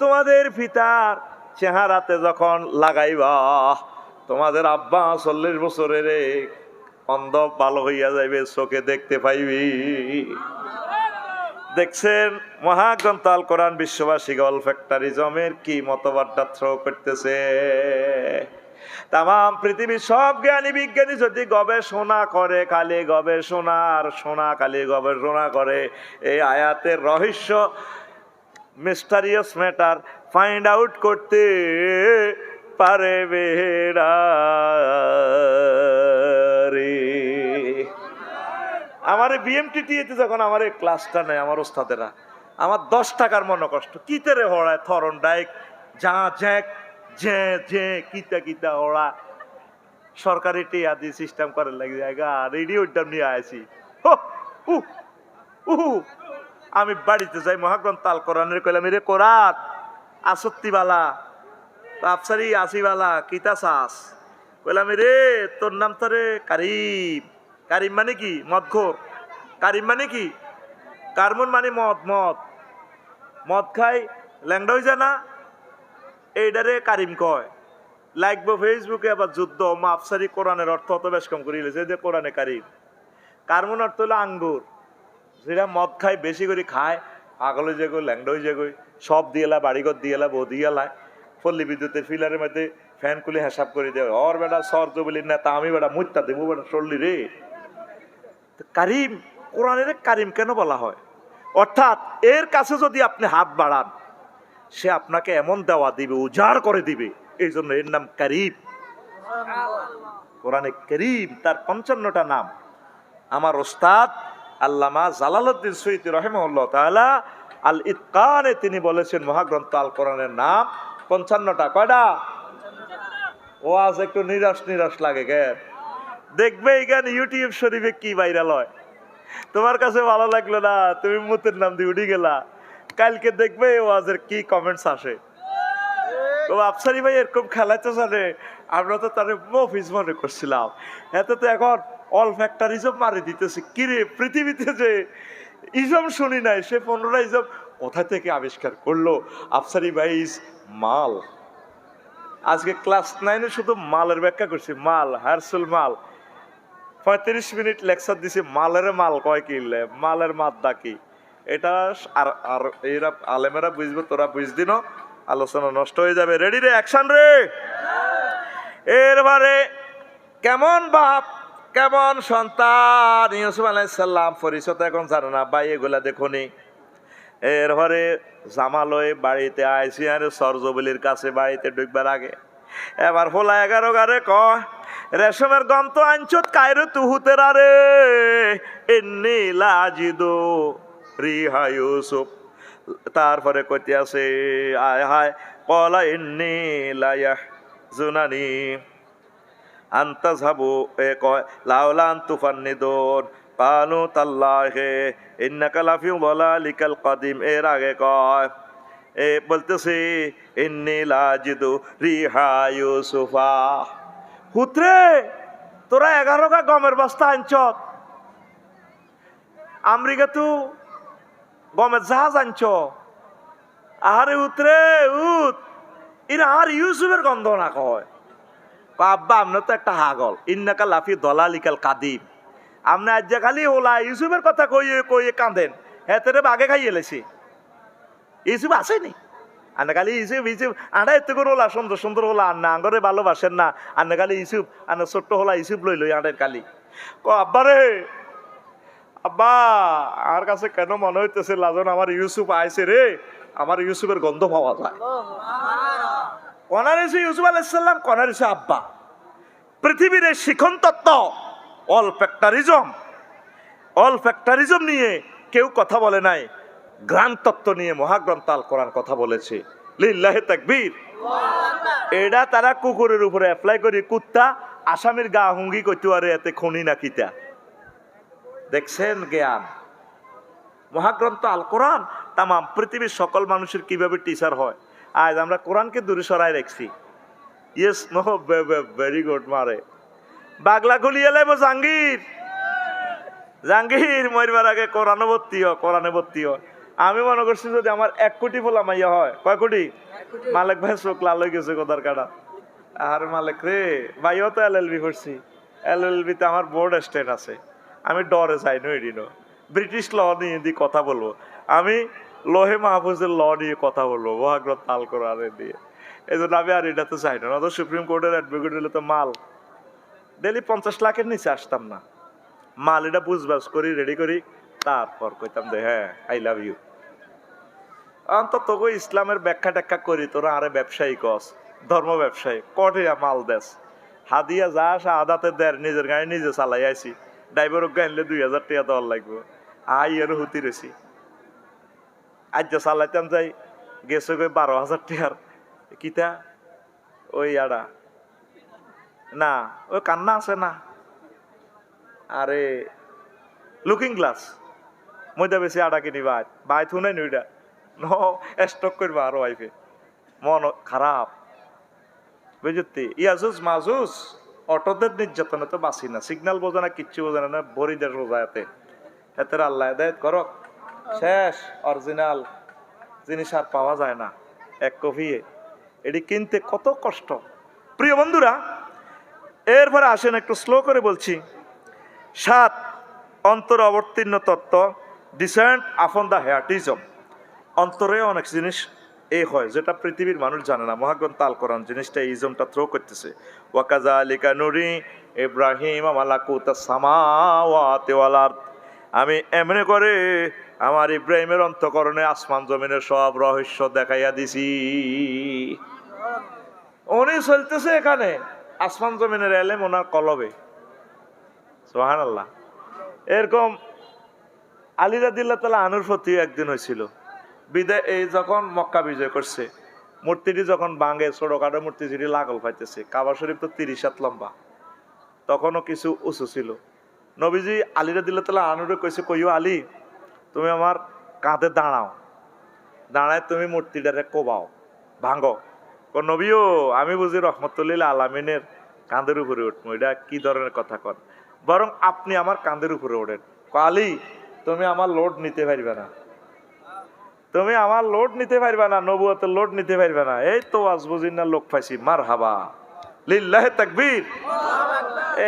তোমাদের পিতার চেহারাতে যখন লাগাইবা, তোমাদের আব্বা 40 বছরের অন্ধ ভালো হইয়া যাইবে, চোখে দেখতে পাইবি। দেখছেন মহাগ্রন্থ আল কোরআন বিশ্ববাসী অলফ্যাক্টারিজমের কি মতবাদটা থ্রো করতেছে। তাম পৃথিবীর সব জ্ঞানী বিজ্ঞানী যদি গবেষণা করে, খালি গবেষণার সোনা, খালি গবেষণা করে, এই আয়াতের রহস্য, মিস্টারিয়াস ম্যাটার ফাইন্ড আউট করতে পারবে না রে। আমার বিএমটিটিতে যখন আমার ক্লাসটা নেয় আমার ওস্তাদেরা, আমার 10 টাকার মনে কষ্ট, কিতেরে হড়ায় থরন ডাইক যা জ্যাক যে যে কিতা কিতা ওরা সরকারি টিয়া দিয়ে সিস্টেম করে লাগে জায়গা রেডিও নিয়ে আসি। আমি বাড়িতে যাই, মহাগ্রন্থ আল কোরআনের কইলাম, রে কোরআন আসত্তিবালা আফসারি আসিবালা কিতা চাস? কইলাম রে তোর নাম তো রে কারিম। কারিম মানে কি? মদখোর। কারিম মানে কি? কারমুন মানে মদ। মদ মদ খাই ল্যাংডা হয়ে যায় না, এইটারে কারিম কয়। লাগবো ফেসবুকে আবার যুদ্ধ মাফসারি কোরআনের অর্থ অত বেশ কম করে যে কোরআনে কারিম। কারমুন অর্থ হলো আঙ্গুর, যেটা মদ খায় বেশি করে খায়, আগলে যে গো ল্যাংডা হয়ে যায়, সব দিয়েলা, বাড়িঘর দিয়েলা, বউ দিয়েলায়, পল্লী বিদ্যুতের ফিলারের মধ্যে ফ্যান খুলে হিসাব করে দেয়, ওর বেটা সর্জ বলি না, তা আমি বেটা মুত্তা দেবো বেটা সরলি রে। কারিম, কোরআনের কারিম কেন বলা হয়? অর্থাৎ এর কাছে যদি আপনি হাত বাড়ান, সে আপনাকে এমন দেওয়া দিবে, উজাড় করে দিবে, এই জন্য এর নাম কারিম। কোরআনে কারিম তার 55টা নাম। আমার ওস্তাদ আল্লামা জালালউদ্দিন সুয়ুতী রাহিমাহুল্লাহ তাআলা আল ইতকানে তিনি বলেছেন মহাগ্রন্থ আল কোরআনের নাম 55টা। কয়টা? ওয়াজ একটু নিরাশ নিরাশ লাগে কেন? দেখবে এখানে ইউটিউব শরীফে কি ভাইরাল হয়, তোমার কাছে ভালো লাগলো না, তুমি মুতের নাম দিয়ে উঠে গেলা, কালকে দেখবে ওয়াজের কি কমেন্টস আসে। ও আফসারি ভাই এরকম খেলাতে জানে, আমরা তো তার মফিজ মনে করছিলাম, এত তো এখন অল ফ্যাক্টরিজম মারি দিতেছে। কিরে পৃথিবীতে যে ইজম শুনি নাই, সে 15টা ইজম কোথা থেকে আবিষ্কার করলো? আফসারি ভাই ইজ মাল। আজকে ক্লাস 9-এ শুধু মালের ব্যাখ্যা করছি, মাল, হারসুল মাল। 35 মিনিট লেকচার দিছি, মালের মাল কয় কি, মালের মাদ্দা কি, এটা আর এরা আলেমেরা বুঝবে, তোরা বুঝদি না, আলোচনা নষ্ট হয়ে যাবে। রেডি রে, অ্যাকশন রে। এরবারে কেমন বাপ কেমন সন্তান ইউসুফ আলাইহিস সালাম, পরিচয় এখন জানে না ভাই, এগুলা দেখুনি। এরপরে জামালয় বাড়িতে আইসি, আর সরজবলির কাছে বাড়িতে ঢুকবার আগে এবার হোলা 11 গারে কয়, রেশমের গম তো আনছত কায়রো তুহুতের আরে, এন্নি লাজিদু রিহা ইউসুফ। তারপরে কইতে আছে, আয় হায়, কলা ইন্নি লায়াহজুনানি আনতাযহাবু, এ কয় লাউলা আনতুফান্নিদুন কালু তাল্লাহি ইন্নাকা লাফি যালালিকাল কাদিম। এর আগে কয়, এ বলতেছে ইন্নী লাজিদু রিহা ইউসুফা। পুত্রে তোরা 11 গমের বস্তা আনছত, আমেরিকা তু গমের জাহাজ আনছ, আহারে উতরে উত, এরা আর ইউসুফের গন্ধ না কয়। আব্বা আমরা তো একটা হাগল, ইন্নাকা লাফি যালালিকাল কাদিম। আপনি আজ খালি ওলা ইউসুফের কথা কইয়ে কইয়ে কাঁদেন, হেতেরে বাগে খাইয়ে লেছি। ইউসুফ আসেনি, আন্না খালি ইসুফ ইসুফ আন্না এত করে হলা সুন্দর সুন্দর হলা আন্না আঙ্গরে ভালোবাসেন না আন্না খালি ইসুফ আন্না ছোট্ট হলা ইসুফ লই লই আন্নের খালি আব্বা রে আব্বা আমার কাছে কেন মনে হইতেছে লাজন আমার ইউসুফ আইছে রে আমার ইউসুফের গন্ধ পাওয়া যায় কনার এসে ইউসুফ আলাইহিস সালাম কনার এসে আব্বা পৃথিবীর এই শিখন তত্ত্ব অল ফ্যাক্টরিজম নিয়ে কেউ কথা বলে নাই গ্রাম তত্ত্ব নিয়ে মহাগ্রন্থ আল কোরআন কথা বলেছে লিল্লাহি তাকবীর এটা তারা কুকুরের উপরে অ্যাপ্লাই করে কুত্তা আসামির গা হুঙ্গি কইতে পারে এতে খুনি না কিতা দেখছেন জ্ঞান মহাগ্রন্থ আল কোরআন তামাম পৃথিবীর সকল মানুষের কিভাবে টিচার হয় আজ আমরা কোরআনকে দূরে সরাই রাখছি ইয়েস নো ভেরি গুড মারে বাগলা গুলিয়ে লাইব জাহাঙ্গীর মরবার আগে কোরআনে ভর্তি হয় আমি মনে করছি যদি আমার 1 কোটি ফোলা মাইয়া হয় কয় কোটি মালিক ভাই চোখ লাল হয়ে গেছে কোথার কাটা আর মালিক রে ভাইও তো এলএলবি করছি এলএলবি তে আমার বোর্ড স্টেট আছে আমি ডরে যাই নইডিনো ব্রিটিশ ল নিয়ে কথা বলবো আমি লোহে মাহফুজের ল নিয়ে কথা বলবো মহাগ্রন্থ আল কোরআনে দিয়ে এই জন্য আমি আর এটাতে চাই না তো সুপ্রিম কোর্টের অ্যাডভোকেট হলে তো মাল ডেলি 50 লাখের নিচে আসতাম না মাল এটা বুঝবাস করি রেডি করি তারপর কইতাম যে হ্যাঁ আই লাভ ইউ অন্তত তোকে ইসলামের ব্যাখ্যা ট্যাখ্যা করি তোরা আরে ব্যবসায়ী কস ধর্ম ব্যবসায়ী কটিয়া মাল দেশ হাদিয়া যা আসা আদাতে দেয় নিজের গাড়ি নিজে চালাই আইছি ড্রাইভার গাইলে 2000 টাকা দেওয়ার লাগবে আই এর হুতি রেছি আজ যা চালাইতাম যাই গেছে গই 12,000 টাকার কিতা ওই আড়া না ওই কান্না আছে না আরে লুকিং গ্লাস মধ্যে বেশি আড়া কিনি ভাই থুনাই নইটা স্টক করবা আরো ওয়াইফে মন খারাপ বুঝতি ইয়াজুজ মাজুজ অটোদের নির্যাতনে তো বাঁচি না সিগন্যাল বোঝে না কিচ্ছু বোঝে না বরিদের রোজাতে এতে আল্লাহ হেদায়েত করক শেষ অরিজিনাল জিনিস আর পাওয়া যায় না 1 কপি এটি কিনতে কত কষ্ট প্রিয় বন্ধুরা এরপরে আসেন একটু স্লো করে বলছি 7 অন্তর অবতীর্ণ তত্ত্ব ডিসেন্ট আপন দ্য হেয়াটিজম অন্তরে অনেক জিনিস হয় যেটা পৃথিবীর মানুষ জানে না মহাগ্রন্থ আল কোরআন জিনিসটা ইজমটা থ্রো করতেছে ওয়াকাযালিকা নুরি ইব্রাহিম মালাকুতাস সামাওয়াতি ওয়াল আরদ আমি এমনি করে আমার ইব্রাহিমের অন্তঃকরণে আসমান জমিনের সব রহস্য দেখাইয়া দিছি উনি চলতেছে এখানে আসমান জমিনের এলেম ওনার কলবে সুবহানাল্লাহ এরকম আলী রাদিয়াল্লাহু তাআলা আনুর প্রতি একদিন হয়েছিল বিদায় এই যখন মক্কা বিজয় করছে মূর্তিটি যখন ভাঙে ছোটখাটো মূর্তি যেটি লাগল পাইতেছে কাবা শরীফ তো 30 হাত লম্বা তখনও কিছু উঁচু ছিল নবীজি আলী রাদিয়াল্লাহু তাআলা আনুরে কইছে কইও আলী তুমি আমার কাঁধে দাঁড়ায় তুমি মূর্তিটারে কোবাও ভাঙো নবীও আমি বুঝি রহমতুল্লিল আলামিনের কাঁধের উপরে উঠবো এটা কি ধরনের কথা কন বরং আপনি আমার কাঁধের উপরে ওঠেন আলী তুমি আমার লোড নিতে পারবে না নবুয়তের লোড নিতে পারবে না এই তো আজ বুঝি না লোক পাইছি মারহাবা লিল্লাহি তাকবীর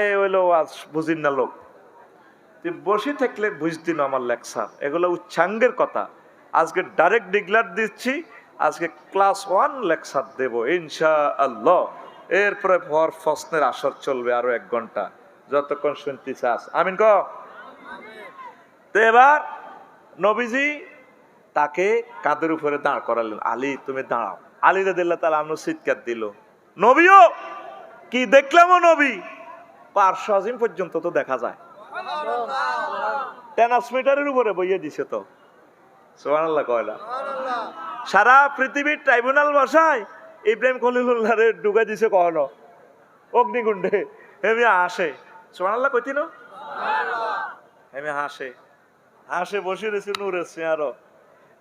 এই হইলো আজ বুঝি না লোক তুই বসে থাকলে বুঝতি না আমার লেকচার এগুলো উচ্চাঙ্গের কথা আজকে ডাইরেক্ট ডিক্লার দিচ্ছি আজকে ক্লাস 1 লেকচার দেব ইনশাআল্লাহ এরপরে প্রশ্নের আসর চলবে আরো 1 ঘন্টা যতক্ষণ শুনতে চাস আমিন ক তো এবার নবীজি তাকে কাঁধের উপরে দাঁড় করালেন আলী তুমি দাঁড়াও আলী রাদিয়াল্লাহু তাআলা আনহু চিৎকার দিল নবীও কি দেখলামও নবী পার্শ্ব আজিম পর্যন্ত তো দেখা যায় 10 মিটারের উপরে বইয়ে দিছে তো সুবহানাল্লাহ কয়লা সারা পৃথিবীর ট্রাইব্যুনাল ভাষায় ইব্রাহিম খলিলুল্লাহরে ডুবা দিছে কখনো অগ্নিকুণ্ডে হেমি হাসে সুবহানাল্লাহ কইতি না হেমি হাসে বসে রয়েছে নূরের চেয়ারও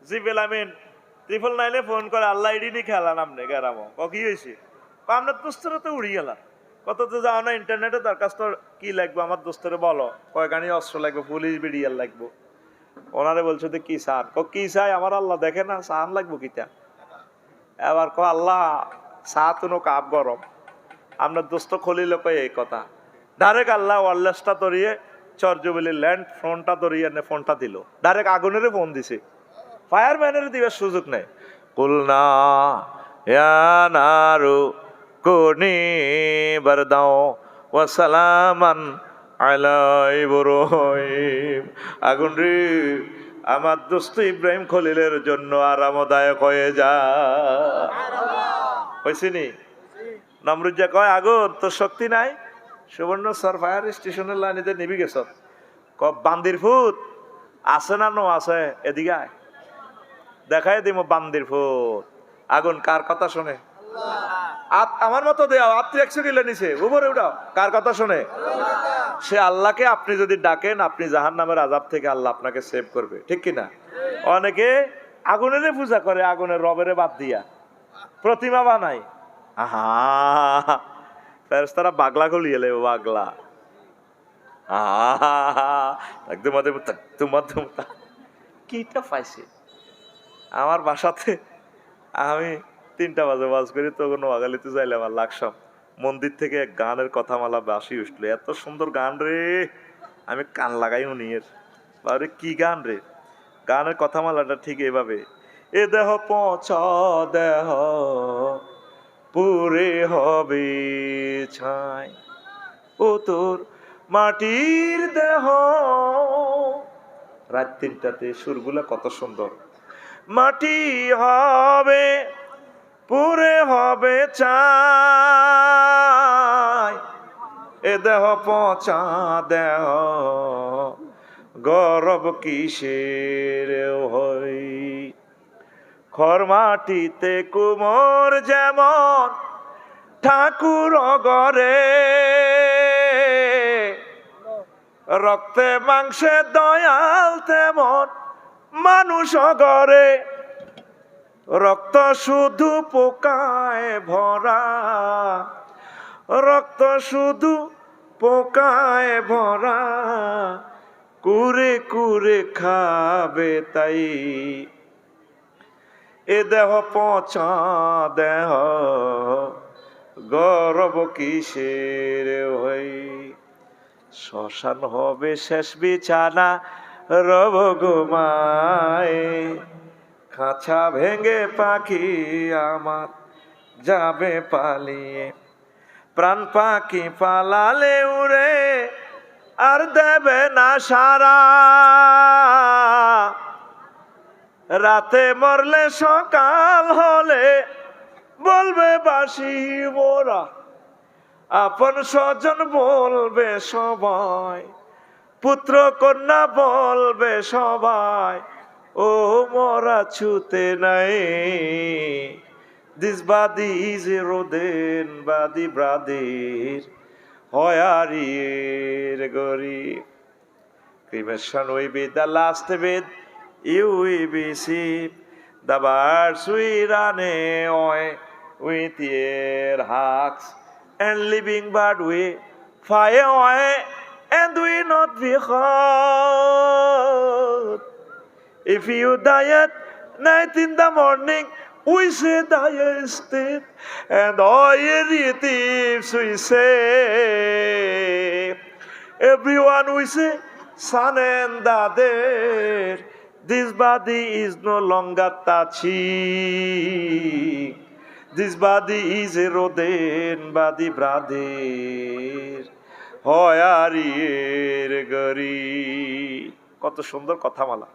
জিবেল আমিন 999 ফোন করে আল্লাহ ইডিনি খেলা নামনে গেরামো কি হয়েছে আপনার দোস্তরে তো উড়ি গেলাম কত তো যাও না ইন্টারনেটে দরখাস্ত কি লাগবে আমার দোস্তরে বলো কয়খানি অস্ত্র লাগবে পুলিশ বিডিআর লাগবে ওনারে বলছো তো কি চান কি চাই আমার আল্লাহ দেখে না চান লাগবো কিটা এবার আল্লাহ চা তুনো কাপ গরম আপনার দোস্ত খলিল এই কথা ডাইরেক্ট আল্লাহ ওয়ারলেসটা ধরিয়ে চরজুবিলি ল্যান্ড ফোনটা ধরিয়ে ফোনটা দিল ডাইরেক্ট আগুনের ফোন দিছে ফায়ারম্যানের দিবার সুযোগ নেই কুলনা ইয়া নারু কুনি বারদাও ওয়া সালামান আলা ইব্রাহিম। আগুন রে আমার দোস্ত ইব্রাহিম খলিলের জন্য আরামদায়ক হয়ে যা। হয়েছিনি? নমরুজ্জা কয় আগুন তোর শক্তি নাই, সুবর্ণ সর ফায়ার স্টেশনের লাইনিতে নিবি গেছ, বান্দির ফুট আছে না নো আছে, এদিকে আয় দেখাই দিব বান্দির ফুট। আগুন কার কথা শোনে? আমার মতো দেওয়া আপনি 100 কিলো নিচে উপরে উঠাও, কার কথা শোনে? সে আল্লাহকে আপনি যদি ডাকেন, আপনি জাহান্নামের আযাব থেকে আল্লাহ আপনাকে সেভ করবে, ঠিক কিনা? অনেকে আগুনের পূজা করে, আগুনের রবেরে বাদ দিয়া প্রতিমা বানাই। আহা, ফেরেশতারা বাগলা গলিয়ে এলে, বাগলা কিটা পাইছে। আমার বাসাতে আমি 3টা বাজে ওয়াজ করি, তখন নোয়াখালীতে যাইলে আমার লাগসাম মন্দির থেকে এক গানের কথা মালা বাসি উঠলো, এত সুন্দর গান রে, আমি কান লাগাই উনিয়ের বারে কি গান রে। গানের কথা মালাটা ঠিক এইভাবে, এ দেহ পচা দেহ পুরে হবে ছাই, ও তোর মাটির দেহ। রাত 3টাতে সুরগুলা কত সুন্দর। মাটি হবে পুরে হবে চাই, এ দেহ পচা দেহ গরব কিসের হই। খর মাটিতে কুমোর যেমন ঠাকুর অগরে, রক্তে মাংসে দয়াল তেমন মানুষ অগরে। রক্ত শুধু পোকায় ভরা, রক্ত শুধু পোকায় ভরা, কুরে কুরে খাবে তাই, এ দেহ পচা দেহ গরব কিসের হই। শ্মশান হবে শেষ বিছানা রব ঘুমায়, খাঁচা ভেঙে পাখি আমার যাবে পালিয়ে। প্রাণ পাখি পালালে উড়ে আর দেবে না সারা, রাতে মরলে সকাল হলে বলবে বাসি মোরা। আপন স্বজন বলবে সবাই, পুত্র কন্যা বলবে সবাই, ও মরা ছুতে নাই। This body is eroded by the brother, hoyarir gorib. Cremation will be the last bit you will be saved. The birds will run away with their hawks, and living bird will fly away and will not be hurt. If you die at night in the morning, we say die instead, and all your relatives we say, everyone we say, son and daughter, this body is no longer touching, this body is eroded by the brother, hoyarir gori. কত সুন্দর কথামালা।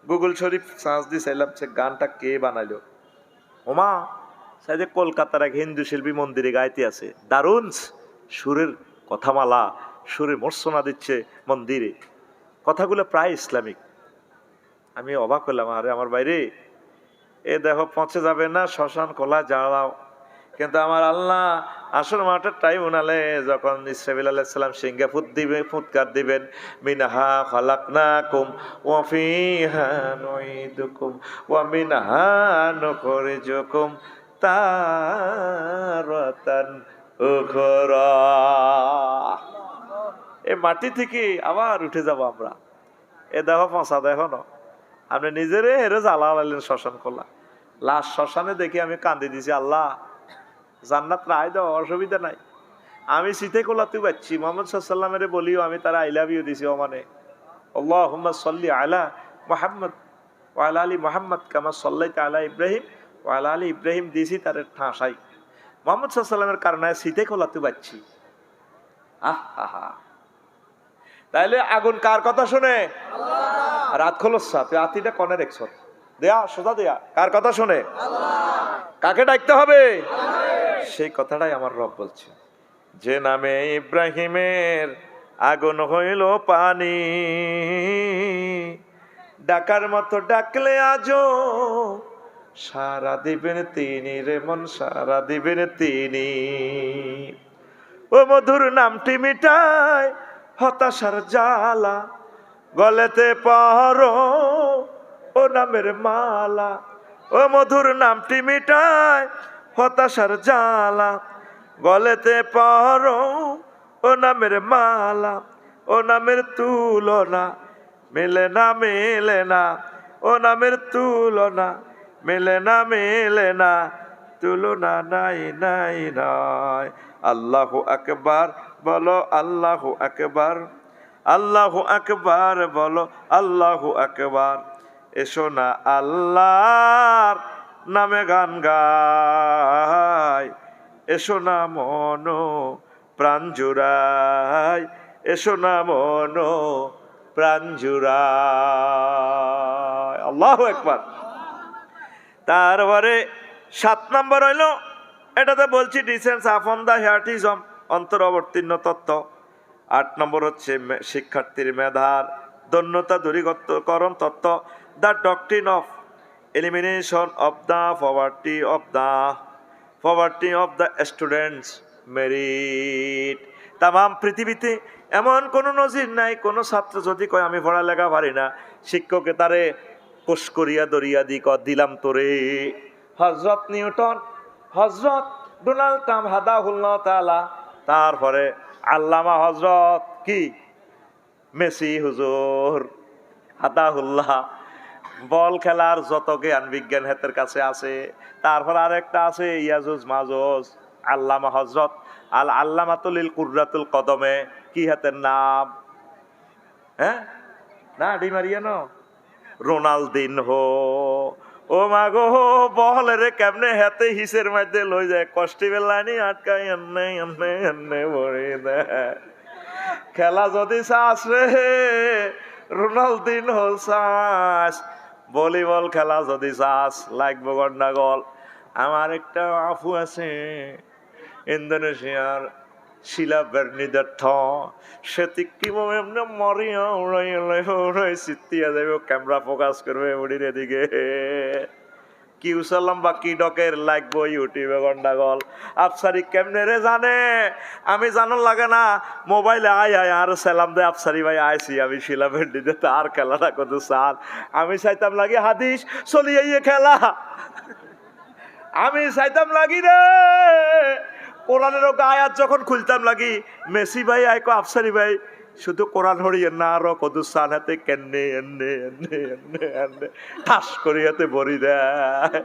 Google শরীফ search দিয়ে চাইলাম সে গানটা কে বানাইলো। ওমা সাইদে কলকাতার এক হিন্দু শিল্পী মন্দিরে গাইতে আছে, দারুণ সুরের কথামালা, সুরে মর্সনা দিচ্ছে মন্দিরে, কথাগুলো প্রায় ইসলামিক। আমি অবাক হলাম, আরে আমার বাইরে এ দেখো পৌঁছে যাবে না, শ্মশান খোলা জ্বালাও। কিন্তু আমার আল্লাহ আসল মাঠের টাইম উনালে যখন ইসরাফিল আলাইহিস সালাম সিংহে ফুৎকার দিবেন, মিনহা খালাকনাকুম ওয়া ফিহা নুঈদুকুম ওয়া মিনহা নুখরিজুকুম তারাতান উখরা। এই মাটি থেকে আবার উঠে যাব আমরা। এ দেখো পচা দেখো না, আপনি নিজেরে হেরে জ্বালা লাইলেন শ্মশান খোলা। লাস্ট শ্মশানে দেখি আমি কান্দি দিছি, আল্লাহ জান্নাত রায় দাও, অসুবিধা নাই। আমি শীতে কোলাতে পাচ্ছি, মোহাম্মদ সাল্লামের বলিও আমি তারা আই লাভ ইউ দিছি। ও মানে আল্লাহুম্মা সাল্লি আলা মুহাম্মদ ওয়া আলা আলি মুহাম্মদ কামা সাল্লাইতা আলা ইব্রাহিম ওয়ালা আলী ইব্রাহিম দিয়েছি তার ঠাঁসাই মোহাম্মদ সাল্লামের কারণে শীতে খোলাতে পারছি। আহা, তাইলে আগুন কার কথা শুনে? রাত খোলসা তুই আতিটা কনে রেখছ দেয়া সোজা দেয়া, কার কথা শুনে? কাকে ডাকতে হবে? সেই কথাটাই আমার রব বলছে, যে নামে ইব্রাহিমের আগুন হইল পানি, ডাকার মতো ডাকলে আজো সারা দিবেন তিনি রে মন, সারা দিবেন তিনি। ও মধুর নামটি মিটায় হতাশার জ্বালা, গলেতে পরো ও নামের মালা। ও মধুর নামটি মিটায় হতাশার জ্বালা, গলেতে পরো ও নামের মালা। ও নামের তুলনা মেলে না, মেলে না, ও নামের তুলনা মেলে না, মেলে না, তুলনা নাই নাই নাই। আল্লাহু আকবার বলো, আল্লাহু আকবার, আল্লাহু আকবার বলো, আল্লাহু আকবার। এসো না আল্লাহর নামে গান গাই, এসো না মনো প্রাণ জুড়াই, এসো না মনো প্রাণ জুড়াই। আল্লাহু আকবার। তারপরে 7 নম্বর হইল, এটাতে বলছি ডিসেন্স আপন দা হিয়ার্টিজম, অন্তর অবতীর্ণ তত্ত্ব। 8 নম্বর হচ্ছে শিক্ষার্থীর মেধার দন্যতা দূরীকরণ তত্ত্ব, the doctrine of elimination of the poverty of the students merit. তাম পৃথিবীতে এমন কোনো নজির নাই, কোনো ছাত্র যদি কয় আমি পড়ালেখা পারি না, শিক্ষকে তারে কোষ করিয়া দরিয়া দিলাম তোরে। হযরত নিউটন, হযরত ডোনাল্ড ট্রাম্প হাদাহুল্লাহ তাআলা, তারপরে আল্লামা হযরত কি মেসি হুজুর হাদাহুল্লাহ, বল খেলার যত জ্ঞান বিজ্ঞান হাতের কাছে আছে। তারপর আরেকটা আছে ইয়াজুজ মাজুজ, আল্লামা হযরত আল আল্লামাতুল কুররাতুল কদমে, কি হাতের নাম? হ্যাঁ না ডিমারিয়ানো, রোনালদিনহো। ও মাগো বল রে কেমনে হাতে হিসের মধ্যে লই যায়, কষ্টি বেলানি আটকাই এনে এনে এনে ভরে দেয়। খেলা যদি চাস রে রোনালদিনহো চাস, ভলিবল খেলা যদি চাস লাগবে গন্ডাগোল। আমার একটা আফু আছে ইন্দোনেশিয়ার শিলা বের্নিদার্থ, সে কিভাবে এমনি মরিয়া উড়াই চিত্তিয়া যাবে, ক্যামেরা ফোকাস করবে উড়ির এদিকে, কি উসালাম বা কি ডকের লাগবো ইউটিউবে গন্ডাগোল। আফসারি কেমনে রে জানে, আমি জানার লাগে না, মোবাইলে আয় আর সালাম দে আফসারি ভাই আইসি আমি শিলা বের্নিতে, তার খেলাটা কত সাল। আমি চাইতাম লাগে হাদিস চলিয়ে খেলা, আমি চাইতাম লাগি রে কোরআনের আয়াত যখন খুলতাম লাগি, মেসি ভাই আইকো আফসারি ভাই শুধু কোরআন হরিয়ে না, আরো কত সান হাতে কেনে এনে এনে এনে এনে ঠাস করি হাতে ভরি দেয়।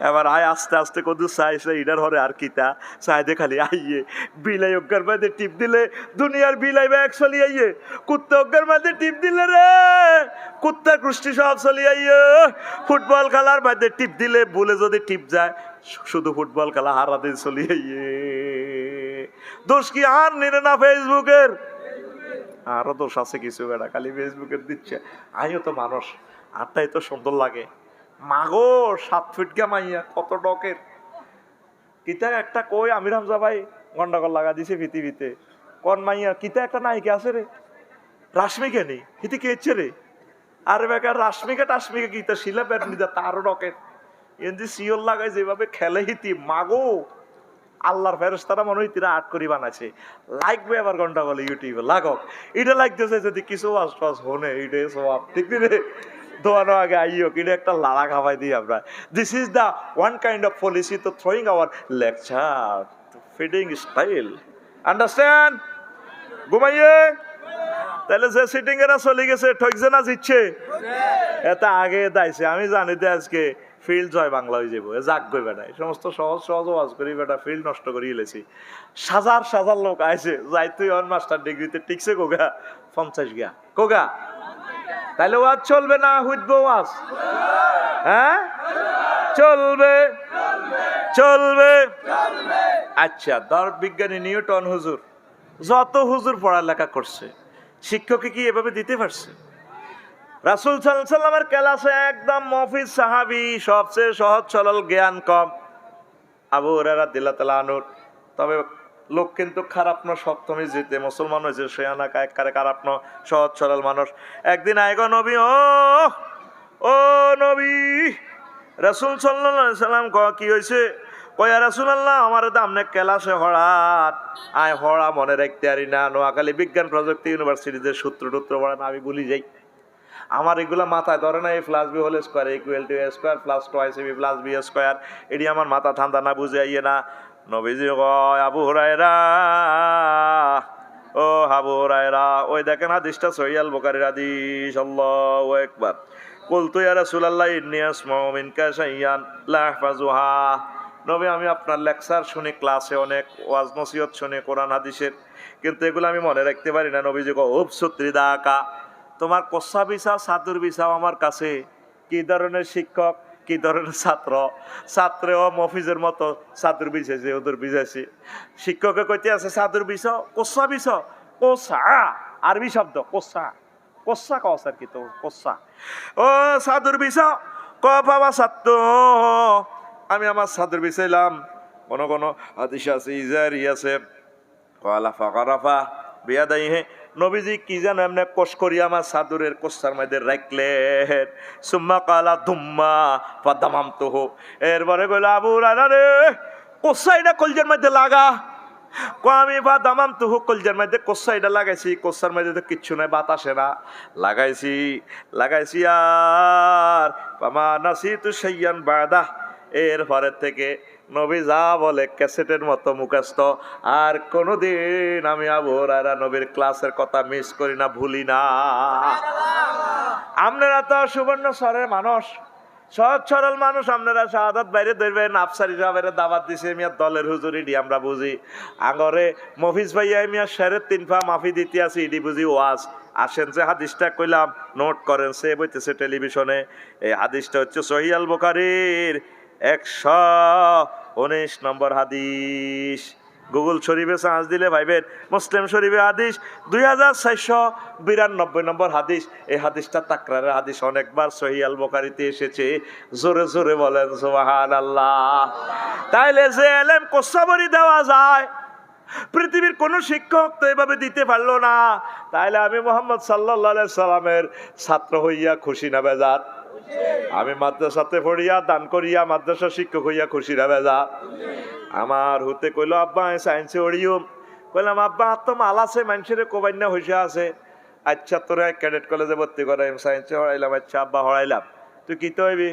এবার আয় আস্তে আস্তে কত চাইছে ইডার হরে আর কিতা চাই দে খালি আইয়ে বিলাই অজ্ঞার মাঝে টিপ দিলে দুনিয়ার বিলাই ব্যাগ চলি আইয়ে, কুত্তা অজ্ঞার মাঝে টিপ দিলে রে কুত্তা কুষ্টি সব চলি আইয়ে। ফুটবল খেলার মাঝে টিপ দিলে বলে যদি টিপ যায়, শুধু ফুটবল খেলা হারা দিন চলি আইয়ে। দোষ কি আর নিরে না ফেসবুকের? আরো দোষ আছে কিছু, বেড়া খালি ফেসবুকের দিচ্ছে। আইও তো মানুষ, আরটাই তো সুন্দর লাগে। মাগো 7 ফিট গা মাইয়া কত ডকের, কিতা একটা কই আমির হামজা ভাই গন্ডাগোল লাগা দিছে পৃথিবীতে। কোন মাইয়া কিতা একটা নায়িকা আছে রে, রাশমিকা নেই হিতি কেছে রে। আরে বেকার রাশমিকা টাশমিকা কিতা শিলা পেট নিদা তারও ডকের এমনি সিওর লাগায় যেভাবে খেলে হিতি। মাগো আল্লাহর ফেরেশতারা মনে হয় তিরা আট করি বানাইছে। লাগবে আবার ঘন্টা বলে ইউটিউবে লাগক, এটা লাগতেছে যদি কিছু আশপাশ হনে এটাই সব ঠিক রে। দোয়ানো আগে আইও কিনে একটা লাড়া খাওয়াই দিই আমরা। This is the one kind of policy to throwing our lecture feeding style, understand? ঘুমাইয়ে তাহলে যে সিটিং এরা চলে গেছে ঠকছে না জিতছে, এটা আগে দাইছে। আমি জানি যে আজকে ফিল্ড জয় বাংলা হয়ে যাবো, যাক গই বেটা এই সমস্ত সহজ সহজ ওয়াজ করি বেটা ফিল্ড নষ্ট করে গেলেছি। সাজার সাজার লোক আইছে, যাই তুই অন মাস্টার ডিগ্রিতে টিকছে কোগা 50 গিয়া কোগা, তাইলে ওয়াজ চলবে না হুইটবো ওয়াজ? হ্যাঁ চলবে। চলবে। আচ্ছা, বিজ্ঞানী নিউটন হুজুর, যত হুজুর পড়ালেখা করছে, শিক্ষকে কি এভাবে দিতে পারছে? রাসূল সাল্লাল্লাহু আলাইহি সাল্লামের ক্লাসে একদম মফিজ সাহাবী, সবচেয়ে সহজ সরল, জ্ঞান কম, আবু হুরায়রা রাদিয়াল্লাহু তাআলা আনহু। তবে লোক কিন্তু খারাপ না, সপ্তমী যেতে মুসলমান হয়েছে, সে আনাকা একবারে খারাপ না, সহজ সরল মানুষ। একদিন আইগো নবী, ও নবী, রাসূল সাল্লাল্লাহু আলাইহি সাল্লাম কি হয়েছে? কয়া রাসূলুল্লাহ, আমার দামনে ক্লাসে হড়াত আয় হড়া মনে রাখতে পারি না, নোয়াখালী বিজ্ঞান প্রযুক্তি ইউনিভার্সিটিতে সূত্র টুত্র পড়ান আমি ভুলি যাই, আমার এগুলা মাথায় ধরে না। A plus B whole square equal to A square plus twice B plus B square, এটি আমার মাথা ঠান্ডা না, বুঝে আইয়ে না। নবীজি কয়, আবু হুরায়রা, ও আবু হুরায়রা, ওই দেখেন হাদিসটা সহিহ আল বুখারীর হাদিস। আল্লাহু আকবার। কুলতু ইয়া রাসূলুল্লাহ ইন্নী আসমাউ মিনকা শাইয়ান লা আহফাজুহা। নবী, আমি আপনার লেকচার শুনি, ক্লাসে অনেক ওয়াজ নসিহত শুনি কোরআন হাদিসের, কিন্তু এগুলো আমি মনে রাখতে পারি না। নবীজি কয়, উপ সুত্রি দাকা, তোমার কোসা বিছাও চাদর বিছাও আমার কাছে। কি ধরনের শিক্ষক, কি ধরনের ছাত্র, ছাত্রেও মফিজের মতো চাদর বিছাইছে, ওদের বিছাইছে। শিক্ষকে কইতে আছে চাদর বিছাও, কোসা বিছাও, কোসা আরবি শব্দ, কোসা কোসা কস আর কি, তো কোসা, ও চাদর বিছাও। ক বাবা ছাত্র, আমি আমার চাদর বিছাইলাম। কোন কোন হাদিস আছে ইজারি আছে, কলা ফাকারাফা বিয়াদাইহে, নবীজি কি যেন এমনি কোষ করি আমার চাদরের কোষার মধ্যে রাখলেন। সুম্মা কালা দুম্মা ফাদামাম তো, এরপরে কইল, আবু হুরায়রা রে, কোষাইটা কলজের মধ্যে লাগা। আমি বা দামাম তো কলজের মধ্যে কোষাইটা লাগাইছি, কোষার মধ্যে তো কিচ্ছু নাই, বাতাসে না, লাগাইছি আর পামা নাসি তু শাইয়ান বাদা। এরপরের থেকে নবী যা বলে ক্যাসেটের মতো মুখস্থ, আর কোনোদিন আমি আবু হুরায়রা নবীর ক্লাসের কথা মিস করি না, ভুলি না। আপনারা তো সুবর্ণ স্বরের মানুষ, সহজ সরল মানুষ, আপনারা শাহাদাত বাইরে ধরবেন, আফসারি সাহেবের দাওয়াত দিছে, মিয়া দলের হুজুরি ডি আমরা বুঝি। আগরে মফিজ ভাইয়া মিয়া শেরের 3 পা মাফি দিতে আছি, ইডি বুঝি ওয়াজ। আসেন যে হাদিসটা কইলাম, নোট করেন, সে বইতেছে টেলিভিশনে। এই হাদিসটা হচ্ছে সহিহ আল বুখারীর 119 নম্বর হাদিস। গুগল শরীফে সার্চ দিলে ভাইবেন, মুসলিম শরীফে হাদিস 2492 নম্বর হাদিস। এই হাদিসটা তাকরারের হাদিস, অনেকবার সহিহ আল বুখারীতে এসেছে। জোরে জোরে বলেন সুবহানাল্লাহ। তাইলে যে এলেম কোসাবরি দেওয়া যায়, পৃথিবীর কোন শিক্ষক তো এভাবে দিতে পারলো না। তাইলে আমি মুহাম্মদ সাল্লাল্লাহু আলাইহি সাল্লামের ছাত্র হইয়া খুশি না বেজার? আমি মাদ্রাসাতে পড়িয়া দান করিয়া মাদ্রাসা শিক্ষক হইয়া খুশি না বেজার? আমার হতে কইলো, আব্বা সায়েন্সে পড়িও। কইলাম, আব্বা তো মাল আছে, মানুষের কোবাইনা হইসা আছে। আচ্ছা, তোরা ক্যাডেট কলেজে ভর্তি করাইম, সায়েন্সে হরাইলাম। আচ্ছা আব্বা, হরাইলাম, তুই কি তো হইবি?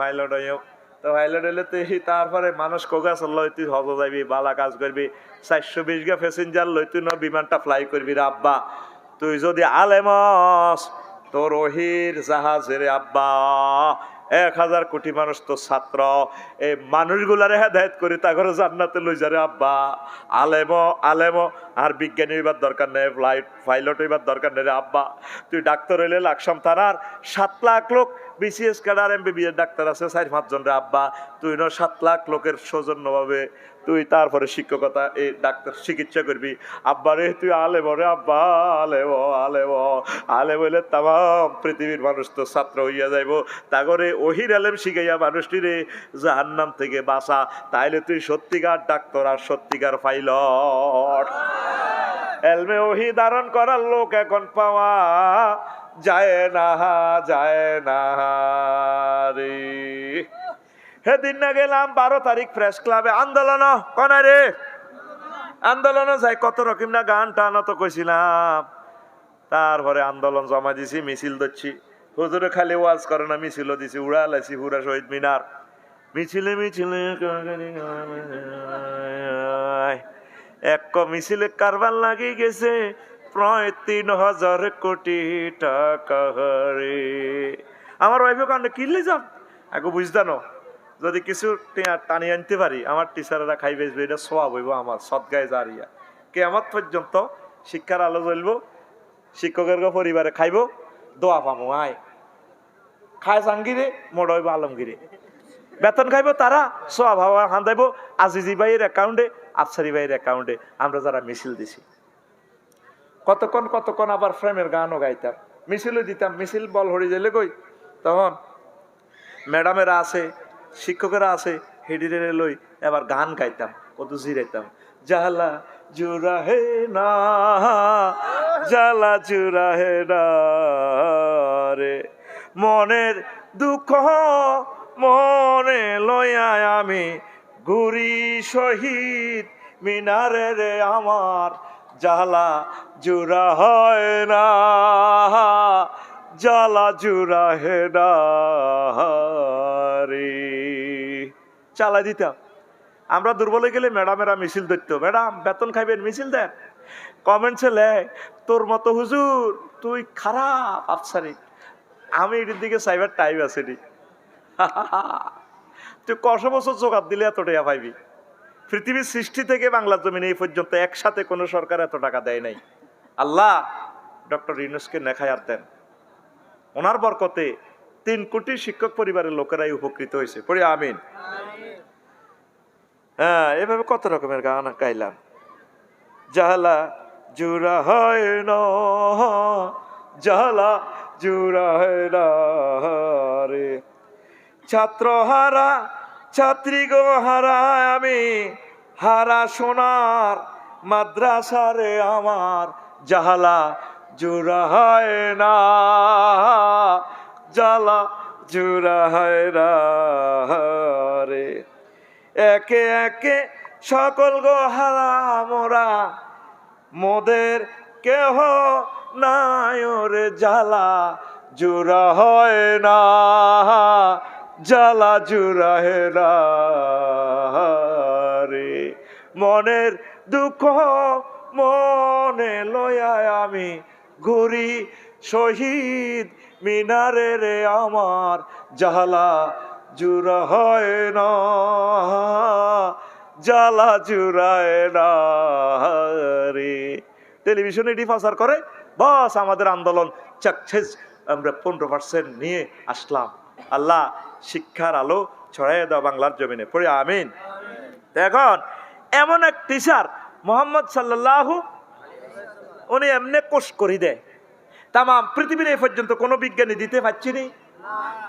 পাইলট হইও। তো পাইলট হইলে তুই তারপরে মানুষ কোগা চললো, তুই হজ যাবি, বালা কাজ করবি, 420 গা প্যাসেঞ্জার লই তুই বিমানটা ফ্লাই করবি রে আব্বা। তুই যদি আলেমস, তোর ওহির জাহাজের আব্বা 1000 কোটি মানুষ তো ছাত্র, এই মানুষগুলারে হেদায়েত করি তা করে জান্নাতে লই যারে আব্বা। আলেম আর বিজ্ঞানী হইবার দরকার নেই, পাইলট হইবার দরকার নেই রে আব্বা। তুই ডাক্তার হইলে লাকসাম থানার 7 লাখ লোক বিসিএস ক্যাডার এমবিবিএস ডাক্তার আছে 4-5 জন রে আব্বা। তুই 7 লাখ লোকের সৌজন্যভাবে তুই তারপরে শিক্ষকতা, এই ডাক্তার চিকিৎসা করবি আব্বা রে। তুই আলেম রে আব্বা, আলেম হইলে তাম পৃথিবীর মানুষ তো ছাত্র হইয়া যাইব। তাগরে ওহির আলেম শিখাইয়া মানুষটিরে জাহান্নাম থেকে বাঁচা। তাইলে তুই সত্যিকার ডাক্তার আর সত্যিকার পাইলট। এলমে ওহি ধারণ করার লোক এখন পাওয়া যায় না রে। সেদিন না গেলাম 12 তারিখ প্রেস ক্লাবে আন্দোলন, কনা রে আন্দোলনে যাই, কত রকম না গান টান তো কইছিলাম। তারপরে আন্দোলন জমা দিছি, মিছিল ধরছি। হুজুরে খালি ওয়াজ করে না, মিছিলও দিছি, উড়ালাইছি পুরা শহীদ মিনার। মিছিলে এক মিছিলে কারবার লাগি গেছে প্রায় 3000 কোটি টাকা রে। আমার ওয়াইফে কান্ড কিনলে যান আগে বুঝতানো, যদি কিছু টানি আনতে পারি আমার টিচাররা খাই বেসবে, এটা সোয়াব হইব আমার সদগায় জারিয়া। কিয়ামত পর্যন্ত শিক্ষার আলো জ্বলবো, শিক্ষকের পরিবারে খাইব, দোয়া পামো। আয় খায় জাহাঙ্গীরে, মোড় হইব আলমগীরে। বেতন খাইব তারা, সব হাওয়া হান্দাইব আজিজি ভাইয়ের অ্যাকাউন্টে, আফসারি ভাইয়ের অ্যাকাউন্টে। আমরা যারা মিছিল দিছি কতক্ষণ কতক্ষণ আবার ফ্রেমের গানও গাইতাম, মিছিলও দিতাম। মিছিল বল হরি যাইলে কই তখন ম্যাডামেরা আছে, শিক্ষকেরা আছে, হেডিরে লই এবার গান গাইতাম, কত জিরাইতাম। জালা জুরা হে না, জালা জুরা হে না রে, মনের দুঃখ মনে লইয়া আমি ঘুরি শহীদ মিনারে রে, আমার জালা জুরা হয় না, জালা জুরা হে না রে। চালাই দিতাম। আমরা দুর্বল হয়ে গেলে ম্যাডামেরা মিছিল ধরতো, ম্যাডাম বেতন খাইবেন মিছিল দেন। কমেন্টসে লেখ, তোর মতো হুজুর তুই খারাপ আফসারি, আমি এটির দিকে সাইবার টাইম আসেনি। তুই কত বছর জোগাড় দিলে এত টাকা পাইবি? পৃথিবীর সৃষ্টি থেকে বাংলার জমিনে এই পর্যন্ত একসাথে কোনো সরকার এত টাকা দেয় নাই। আল্লাহ ডক্টর ইউনূসকে নেখায়াত দেন, ওনার বরকতে 3 কোটি শিক্ষক পরিবারের লোকেরাই উপকৃত হয়েছে। পড়ি আমিন। হ্যাঁ, এভাবে কত রকমের গান গাইলাম। জালা জুরা হয় না, জালা জুরা হয় না রে, ছাত্র হারা ছাত্রী গো হারা আমি, হারা সোনার মাদ্রাসা রে আমার, জালা জুরা হয় না, জালা জুরা হয় না রে, একে একে সকল গো হারা মোরা, মোদের কেহ নাই রে, জালা জুরা হয় না, জালা জুরা হে না রে, মনের দুঃখ মনে লয়া আমি ঘুরি শহীদ মিনারে রে, আমার জালা জুরা হয় না, জালা জুরায় না রে। টেলিভিশনে এটি প্রচার করে, বাস আমাদের আন্দোলন চাকছেস, আমরা 15% নিয়ে আসলাম। আল্লাহ শিক্ষার আলো ছড়াইয়া দাও বাংলার জমিনে। পড়ে আমিন। এখন এমন এক টিচার মোহাম্মদ সাল্লাল্লাহু, উনি এমনি কোষ করি দেয় তাম পৃথিবীর এই পর্যন্ত কোনো বিজ্ঞানী দিতে পারছিনি,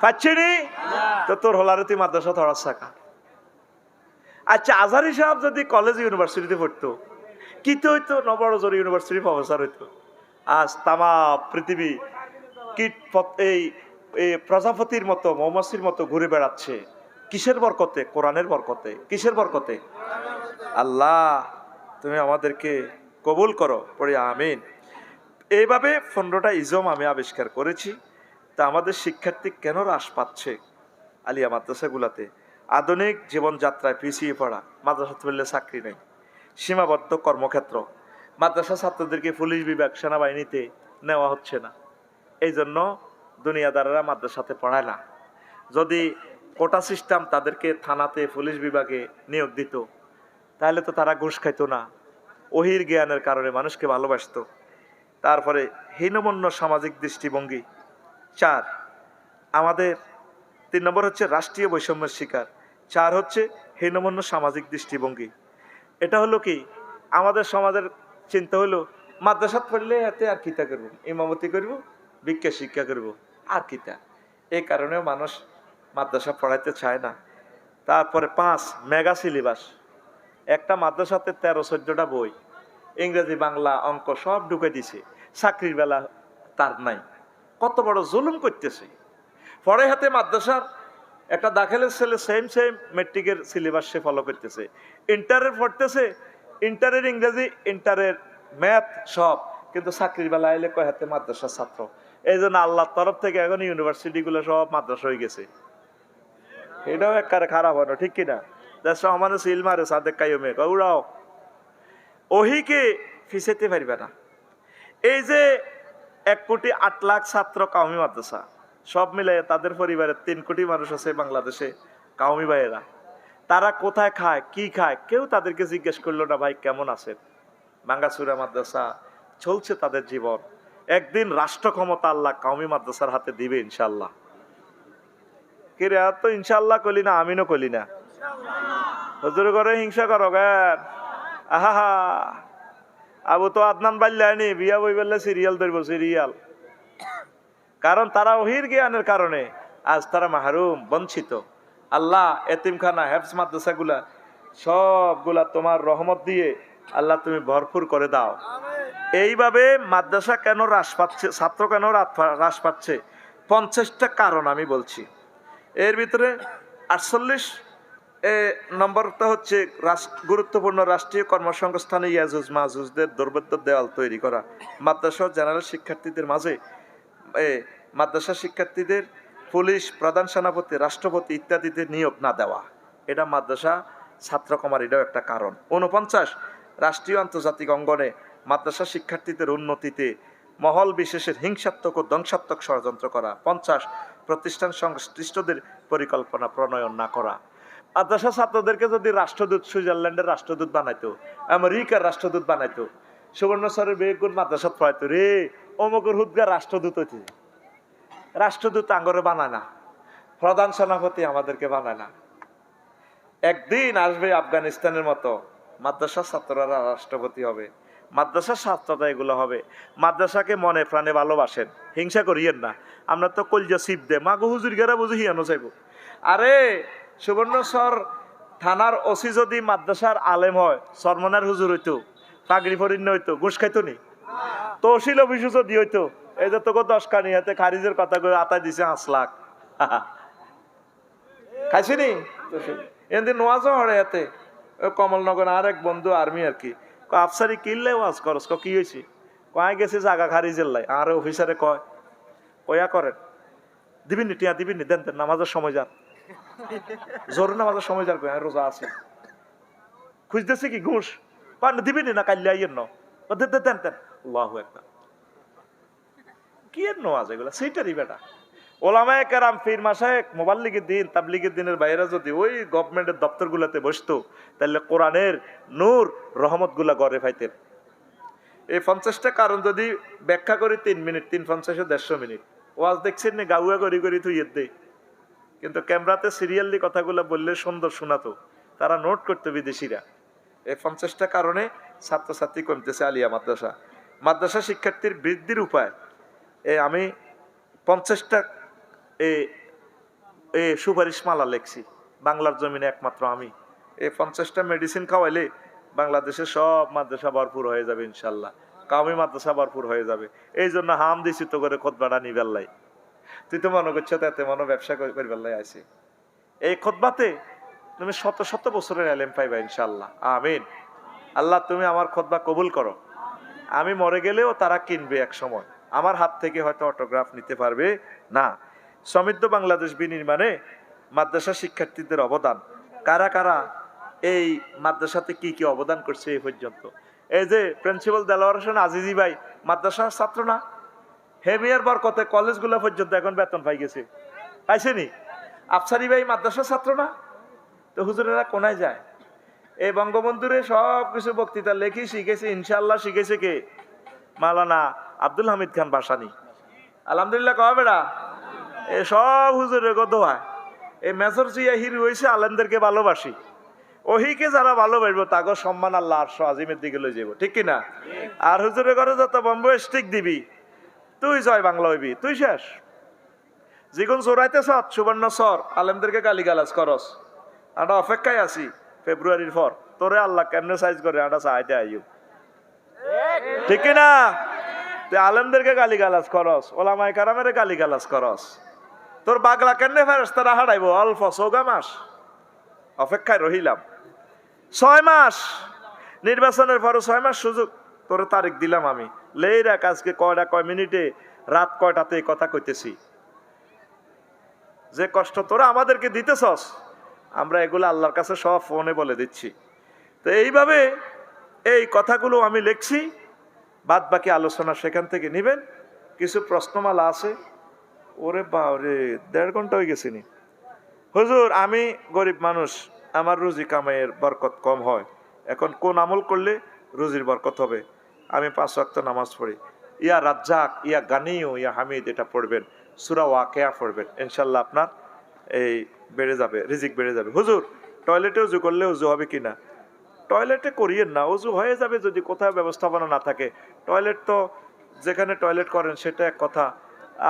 পাচ্ছিনি। তো তোর হলারে তুই মাদ্রাসা ধরার শাখা। আচ্ছা, আজহারি সাহেব যদি কলেজ ইউনিভার্সিটিতে পড়তো, কি তো হইতো? নবরজর ইউনিভার্সিটি প্রফেসর হইতো। আজ তামা পৃথিবী কীট এই প্রজাপতির মতো, মৌমাছির মতো ঘুরে বেড়াচ্ছে। কিসের বরকতে? কোরআনের বরকতে। কিসের বরকতে? আল্লাহ তুমি আমাদেরকে কবুল করো। পড়ি আমিন। এইভাবে 15টা ইজম আমি আবিষ্কার করেছি। তা আমাদের শিক্ষার্থী কেন হ্রাস পাচ্ছে আলিয়া মাদ্রাসাগুলাতে? আধুনিক জীবনযাত্রায় পিছিয়ে পড়া, মাদ্রাসা পড়লে চাকরি নেই, সীমাবদ্ধ কর্মক্ষেত্র, মাদ্রাসা ছাত্রদেরকে পুলিশ বিভাগ সেনাবাহিনীতে নেওয়া হচ্ছে না, এই জন্য দুনিয়াদারেরা মাদ্রাসাতে পড়ায় না। যদি কোটা সিস্টেম তাদেরকে থানাতে পুলিশ বিভাগে নিয়োগ দিত, তাহলে তো তারা ঘুষ খাইতো না, ওহির জ্ঞানের কারণে মানুষকে ভালোবাসতো। তারপরে হীনমন্য সামাজিক দৃষ্টিভঙ্গি। 4 আমাদের 3 নম্বর হচ্ছে রাষ্ট্রীয় বৈষম্যের শিকার। 4 হচ্ছে হীনমন্য সামাজিক দৃষ্টিভঙ্গি। এটা হলো কি, আমাদের সমাজের চিন্তা হলো মাদ্রাসাত পড়লে এতে আর কিতা করবো, ইমামতি করবো, ভিক্ষা শিক্ষা করবো, আর কিতা। এই কারণেও মানুষ মাদ্রাসা পড়াইতে চায় না। তারপরে 5 মেগা সিলেবাস। একটা মাদ্রাসাতে 13-14টা বই, ইংরেজি বাংলা অঙ্ক সব ঢুকে দিছে, চাকরির বেলা তার নাই। কত বড় জুলুম করতেছে। পরে হাতে মাদ্রাসার একটা দাখিলের ছেলে সেম মেট্রিকের সিলেবাস সে ফলো করতেছে, ইন্টারের পড়তেছে, ইন্টারের ইংরেজি, ইন্টারের ম্যাথ সব, কিন্তু চাকরির বেলা এলে কয় হাতে মাদ্রাসার ছাত্র। এই জন্য আল্লাহর তরফ থেকে এখন ইউনিভার্সিটিগুলো সব মাদ্রাসা হয়ে গেছে। এটাও একবারে খারাপ হলো, ঠিক কিনা? সমানে সিল মারে সাদেক কাইমে উড়াও, ওহিকে ফিসেতে পারবে না। এই যে 1,08,00,000 ছাত্র কাউমি মাদ্রাসা, সব মিলে তাদের পরিবারের 3 কোটি মানুষ আছে বাংলাদেশে, কাউমি ভাইয়েরা। তারা কোথায় খায়, কি খায়, কেউ তাদেরকে জিজ্ঞেস করলো না, ভাই কেমন আছেন? ভাঙ্গাচুরা মাদ্রাসা চলছে তাদের জীবন। একদিন রাষ্ট্র ক্ষমতা আল্লাহ কাউমি মাদ্রাসার হাতে দিবে ইনশাল্লাহ। কিরে আর তো ইনশাল্লাহ কলি না, আমিনও কলি না। হুজুর করে হিংসা করো কেন? আহা, আবু তো আদনান বাল্যানি বিয়া বই বললে সিরিয়াল ধরবো, সিরিয়াল। কারণ তারা ওহির জ্ঞানের কারণে আজ তারা মাহরুম, বঞ্চিত। আল্লাহ এতিমখানা, হেফজ মাদ্রাসাগুলা সবগুলা তোমার রহমত দিয়ে আল্লাহ তুমি ভরপুর করে দাও। এইভাবে মাদ্রাসা কেন হ্রাস পাচ্ছে, ছাত্র কেন হ্রাস পাচ্ছে, 50টা কারণ আমি বলছি। এর ভিতরে 48 নম্বরটা হচ্ছে গুরুত্বপূর্ণ রাষ্ট্রীয় কর্মসংস্থানে ইয়াজুজ মাহুজদের দুর্ভেদ্য দেওয়াল তৈরি করা। মাদ্রাসা জেনারেল শিক্ষার্থীদের মাঝে মাদ্রাসা শিক্ষার্থীদের পুলিশ, প্রধান সেনাপতি, রাষ্ট্রপতি ইত্যাদিদের নিয়োগ না দেওয়া, এটা মাদ্রাসা ছাত্র কমার, এটাও একটা কারণ। 49 রাষ্ট্রীয় আন্তর্জাতিক অঙ্গনে মাদ্রাসা শিক্ষার্থীদের উন্নতিতে মহল বিশেষের হিংসাত্মক ও ধ্বংসাত্মক ষড়যন্ত্র করা। 50 প্রতিষ্ঠান সংশ্লিষ্টদের পরিকল্পনা প্রণয়ন না করা। মাদ্রাসা ছাত্রদেরকে যদি রাষ্ট্রদূত, সুইজারল্যান্ডের রাষ্ট্রদূত বানাইতো, আমেরিকার রাষ্ট্রদূত বানাইতো, সুবর্ণচরের বেগুন মাদ্রাসা পড়াইতো, রে অমুকের হুদগা রাষ্ট্রদূত হইতে। রাষ্ট্রদূত আঙ্গরে বানায় না, প্রধান সেনাপতি আমাদেরকে বানায় না। একদিন আসবে আফগানিস্তানের মতো, মাদ্রাসা ছাত্ররা রাষ্ট্রপতি হবে, মাদ্রাসার ছাত্ররা এগুলো হবে। মাদ্রাসাকে মনে প্রাণে ভালোবাসেন, হিংসা করিয়েন না। আমরা তো কলজা সিপ দে মাগো হুজুর গেরা বুঝি হিয়ানো চাইব। আরে সুবর্ণচর থানার ওসি যদি মাদ্রাসার আলেম হয়, সরমনার হুজুর হইতো, পাগড়ি ফরিন্ন হইতো, ঘুষ খাইতো নি? তহসিল অফিস যদি হইতো, এই যে তোকে 10 কানি হাতে খারিজের কথা কই আতায় দিছে 5 লাখ খাইছি নি? এদিন নোয়াজও হরে হাতে কমলনগর আর এক বন্ধু আর্মি আর কি আফসারি কিনলে ওয়াজ করস, কি হয়েছে? কয় গেছে জাগা খারিজের লাই। আর অফিসারে কয় কয়া করেন দিবিনি, টিয়া দিবিনি, দেন দেন, নামাজের সময় যান, জোর নামাজের সময় যান, রোজা আছে, খুঁজতেছে কি ঘুষ, দিবিনি না কাল্লা ইয়ের দেন দেন দেন। আল্লাহু আকবার, কি এর নোয়াজ এগুলা? সেইটারই বেটা। ওলামায়ে কেরাম, পীর মাশায়েখ, মুবাল্লিগের দিন, তাবলীগের দিনের বাইরে যদি ওই গভর্নমেন্টের দপ্তরগুলোতে বসতো, তাহলে কোরআনের নূর, রহমত গুলা গড়ে পাইতেন। এই 50টা কারণ যদি ব্যাখ্যা করি 3 মিনিট, 350 150 মিনিট ওয়াজ দেখছেন না, গাউয়া করি করি থুইয়ে দে। কিন্তু ক্যামেরাতে সিরিয়ালি কথাগুলো বললে সুন্দর শোনাতো, তারা নোট করতো বিদেশিরা। এই 50টা কারণে ছাত্রছাত্রী কমতেছে আলিয়া মাদ্রাসা। মাদ্রাসা শিক্ষার্থীর বৃদ্ধির উপায় আমি 50টা সুপারিশ মালা লেখছি, বাংলার জমিনে একমাত্র আমি। এই 50টা মেডিসিন খাওয়াইলে বাংলাদেশে সব মাদ্রাসা ভরপুর হয়ে যাবে ইনশাল্লাহ, কামি মাদ্রাসা ভরপুর হয়ে যাবে। এই জন্য হাম দিছি তো করে খোদবাটা নিবেল্লাই। তুই তো মনে করছো তাতে মনে ব্যবসা করিবেল্লাই আছে। এই খোদবাতে তুমি শত শত বছরের এলেম পাইবা ইনশাল্লাহ, আমিন। আল্লাহ তুমি আমার খোদবা কবুল করো। আমি মরে গেলেও তারা কিনবে এক সময়, আমার হাত থেকে হয়তো অটোগ্রাফ নিতে পারবে না। সমৃদ্ধ বাংলাদেশ বিনির্মাণে মাদ্রাসা শিক্ষার্থীদের অবদান, কারা কারা এই মাদ্রাসাতে কি কি অবদান করছে এই পর্যন্ত? এই যে প্রিন্সিপাল দেলোয়ার হোসেন আজিজি ভাই মাদ্রাসার ছাত্র না? হেমিয়ার বরকতে কলেজগুলো পর্যন্ত এখন বেতন পাই গেছে, পাইছেনি? আফসারি ভাই মাদ্রাসার ছাত্র না? তো হুজুরেরা কোনায় যায়? এই বঙ্গবন্ধুরে সব কিছু বক্তৃতা লেখি শিখেছে, ইনশাল্লাহ শিখেছে কে? মাওলানা আব্দুল হামিদ খান বাসানি। আলহামদুলিল্লাহ কয় বেড়া, এ সব হুজুরের দোয়া। এই মেজর জিয়া হিরো হয়েছে আলেমদেরকে ভালোবাসি, ওহিকে যারা ভালোবাসবো তাকে সম্মান আল্লাহ আরশ আজিমের দিকে লই যাব, ঠিক কিনা? আর হুজুরের ঘরে যত বম্বে স্টিক দিবি, তুই জয় বাংলা হইবি, তুই শেষ। যেগুন চোরাইতেছ সুবর্ণচর আলেমদেরকে গালিগালাজ করস, আমরা অপেক্ষায় আছি ফেব্রুয়ারির পর তোরে আল্লাহ কেমনে সাইজ করে আমরা চাইতে আইব, ঠিক কিনা? তুই আলেমদেরকে গালিগালাজ করস, ওলামায়ে কেরামের গালিগালাজ করস, তোর বাগলা কেমনে ফেরেশতারা হারাইব? অল্প 14 মাস অপেক্ষায় রহিলাম, 6 মাস নির্বাচনের পর 6 মাস সুযোগ তোর তারিখ দিলাম আমি। লেই রাখ আজকে কয় মিনিটে, রাত কয়টাতে এই কথা কইতেছি। যে কষ্ট তোরা আমাদেরকে দিতেছস, আমরা এগুলো আল্লাহর কাছে সব ফোনে বলে দিচ্ছি। তো এইভাবে এই কথাগুলো আমি লিখছি, বাদ বাকি আলোচনা সেখান থেকে নিবেন। কিছু প্রশ্নমালা আছে। ওরে বাবরে 1.5 ঘন্টা হয়ে গেছিনি। হুজুর আমি গরিব মানুষ, আমার রুজি কামাইয়ের বরকত কম হয়, এখন কোন আমল করলে রুজির বরকত হবে? আমি 5 ওয়াক্ত নামাজ পড়ি। ইয়া রাজ্জাক, ইয়া গানিউ, ইয়া হামিদ এটা পড়বেন, সূরা ওয়াকিয়া পড়বেন, ইনশাল্লাহ আপনার এই বেড়ে যাবে, রিজিক বেড়ে যাবে। হুজুর টয়লেটে উজু করলে উজু হবে কিনা? টয়লেটে করিয়েন না, উজু হয়ে যাবে যদি কোথাও ব্যবস্থাপনা না থাকে। টয়লেট তো যেখানে টয়লেট করেন সেটা এক কথা,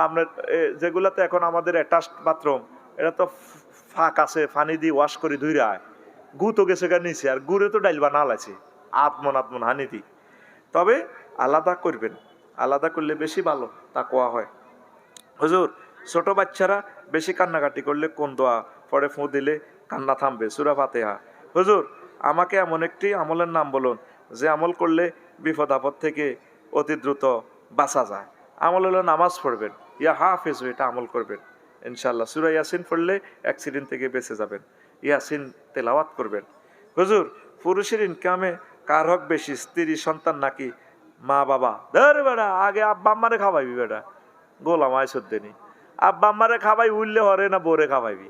আমরা যেগুলাতে এখন আমাদের অ্যাটাচড বাথরুম, এটা তো ফাঁক আছে, পানি দিয়ে ওয়াশ করে ধুই রায়, গু তো গেছে গা নিচে, আর গুড়ে তো ডাইল বানাল আছে আত্মন হানি দি। তবে আলাদা করবেন, আলাদা করলে বেশি ভালো, তা কোয়া হয়। হুজুর ছোট বাচ্চারা বেশি কান্নাকাটি করলে কোন দোয়া পরে ফু দিলে কান্না থামবে? সূরা ফাতিহা। হুজুর আমাকে এমন একটি আমলের নাম বলুন যে আমল করলে বিপদ আপদ থেকে অতি দ্রুত বাঁচা যায়। আমল হলো নামাজ পড়বেন, ইয়া হাফেজ, এটা আমল করবেন ইনশাল্লাহ। সূরা ইয়াসিন পড়লে অ্যাক্সিডেন্ট থেকে বেঁচে যাবেন, ইয়াসিন তেলাওয়াত করবেন। হুজুর পুরুষের ইনকামে কার হক বেশি, স্ত্রী, সন্তান নাকি মা বাবা? ধর বেড়া, আগে আব্বা আম্মারে খাওয়াইবি বেড়া, গোলাম আইসুদ্দিনী। আব্বা আম্মারে খাওয়াই উঠলে হরে না বোরে খাওয়াইবি,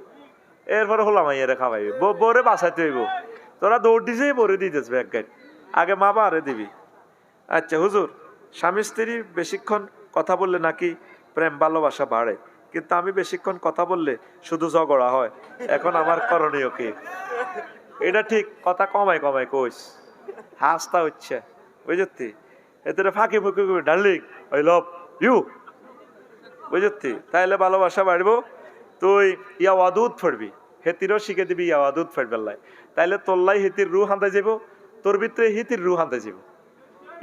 এরপরে হলাম আইয়ারে খাওয়াইবি, বোরে বাঁচাইতে হইব। তোরা দৌড় দিছেই বোরে দিতেছ এক গাড়ি, আগে মা বাবারে দিবি। আচ্ছা হুজুর স্বামী স্ত্রী বেশিক্ষণ কথা বললে নাকি প্রেম ভালোবাসা বাড়ে, কিন্তু আমি বেশিক্ষণ কথা বললে শুধু ঝগড়া হয়, এখন আমার করণীয় কি? এটা ঠিক, কথা কমাই কমাই কইস, হাসতা হচ্ছে বুঝতি, এতে ফাঁকি ফুঁকি ডার্লিং আই লাভ ইউ, বুঝতি, তাইলে ভালোবাসা বাড়বো। তুই ইয়া ওয়াদুদ ফড়বি, হেতিরও শিখে দিবি ইয়া ওয়াদুদ ফড়বেল্লাই, তাইলে তোল্লাই হেতির রু হাঁদা যাব, তোর ভিতরে হিতির রু হাঁদা যাব।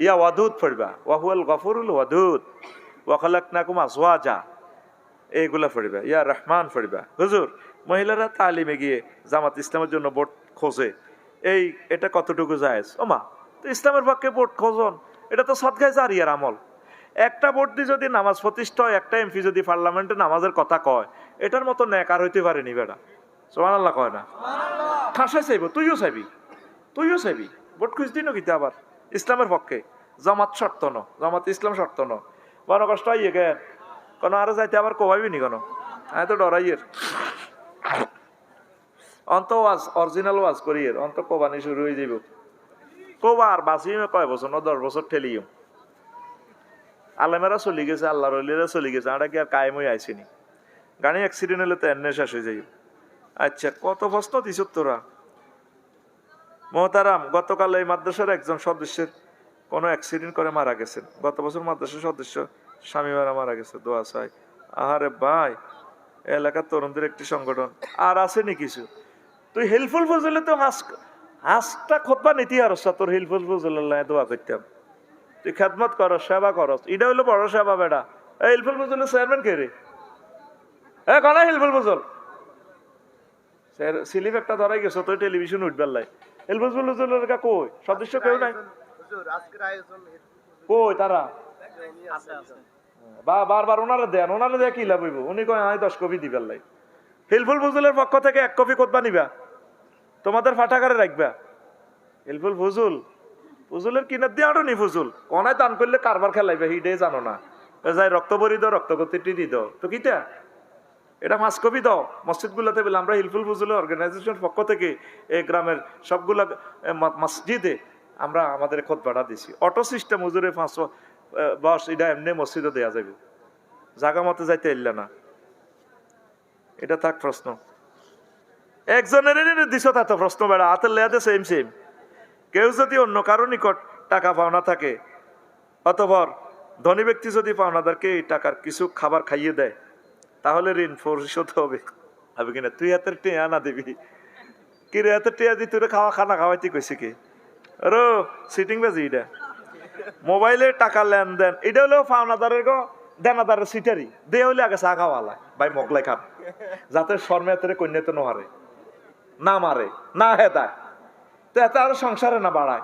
ইয়া ওয়াদুদ ফড়বা, ওয়াহুয়াল গফুরুল ওয়াদুদ, ওয়া খালাকনাকুম আজওয়াজা, এইগুলা ফড়বা, ইয়া রহমান ফড়বা। হুজুর মহিলারা তালিমে গিয়ে জামাত ইসলামের জন্য ভোট খোঁজে, এটা কতটুকু জায়েজ? ওমা তো ইসলামের পক্ষে ভোট খোঁজন, এটা তো সদকায়ে জারিয়ার আমল। একটা ভোট দিয়ে যদি নামাজ প্রতিষ্ঠা হয়, একটা এমপি যদি পার্লামেন্টে নামাজের কথা কয়, এটার মতো ন্যাক আর হইতে পারেনি বেটা। সুবহানাল্লাহ কয় না? ঠাসাই চাইব, তুইও চাইবি ভোট খুঁজ দিন কিতা আবার ইসলামের পক্ষে। জামাত শর্ত ন, জামাত ইসলাম শর্ত ন, বড় কষ্ট আইয়ে কেন কোনো আরো যাইতে আবার কবাইবি নি কোনো, আমি তো ডরাইয়ের অন্ত ওয়াজ, অরিজিনাল ওয়াজ করিয়ের অন্ত কোবানি শুরু হয়ে যাইব। কোবা আর বাঁচিমে কয় বছর না 10 বছর ঠেলিও, আলেমেরা চলি গেছে, আল্লাহর ওলিরা চলি গেছে, আমরা কি আর কায়েম হয়ে আইসিনি? গাড়ি অ্যাক্সিডেন্ট হলে তো এনে শেষ হয়ে যাই। আচ্ছা কত প্রশ্ন দিছ তোরা। মোহতারাম, গতকাল এই মাদ্রাসার একজন সদস্যের কোনো অ্যাক্সিডেন্ট করে মারা গেছেন। গত বছর মাদ্রাসার সদস্য স্বামী মারা গেছে, দোয়া চাই। আহারে ভাই, এলাকার তরুণদের একটি সংগঠন আর আসেনি কিছু। তুই হেল্পফুল ফজলে তো হাঁসটা খোদবা নীতি আর তোর হেল্পফুল ফজল্লাহ দোয়া করতাম। তুই খেদমত করস, সেবা করস, এটা হইলো বড় সেবা বেটা। এই হেল্পফুল ফজলের চেয়ারম্যান কে রে? কনা হেল্পফুল ফজল স্লিপ একটা ধরাই গেছো, তুই টেলিভিশন উঠবার লাই। হেল্পফুল ফজলের কই সদস্য কেউ নাই, কই তারা? বারবার ওনারা দেন, ওনারা দেয়া কি লাভ হইব? উনি কয় আমি 10 কপি দিবার লাই। হেল্পফুল ফজলের পক্ষ থেকে 1 কপি কোতবা নিবা, তোমাদের ফাটাকারে রাখবা। হেল্পফুল ফুজুলের কিনার দিয়ে আরো নি ফুজুল কনায় দান করলে কারবার খেলাইবে, হিডে জানো না, যাই রক্ত ভরি দাও, রক্ত গতিটি দি দাও, তো কিটা এটা 5 কপি দাও মসজিদ গুলাতে বলে। আমরা হিলফুল ফুজুলের অর্গানাইজেশনের পক্ষ থেকে এই গ্রামের সবগুলা মসজিদে আমরা আমাদের খুতবাটা দিছি। অটো সিস্টেম হুজুরে 500 বস, এটা এমনি মসজিদে দেয়া যাবে, জাগা মতে যাইতে এলা না। এটা থাক প্রশ্ন একজনের দিছ, তা তো প্রশ্ন বেড়া হাতের লেয়াতে সেম। কেউ যদি অন্য কারো নিকট টাকা পাওনা থাকে, অতঃপর ধনী ব্যক্তি যদি পাওনাদারকে এই টাকার কিছু খাবার খাইয়ে দেয়, তাহলে ঋণ পরিশোধ হবে কিনা? তুই হাতের টেয়া না দিবি কি রে? হাতের টেয়া দি তুই খানা খাওয়াইতে কইছে কি? আরো সিটিং বাজি এটা মোবাইলে টাকা লেনদেন, এটা হলো পাওনাদারের দেনাদারের সিটারি দে হইলে আগে চা খাওয়ালা ভাই মগলাই খান, যাতে শর্মে হাতের কন্যাতে নহারে না মারে না হেদায়, তো এত আরো সংসারে না বাড়ায়।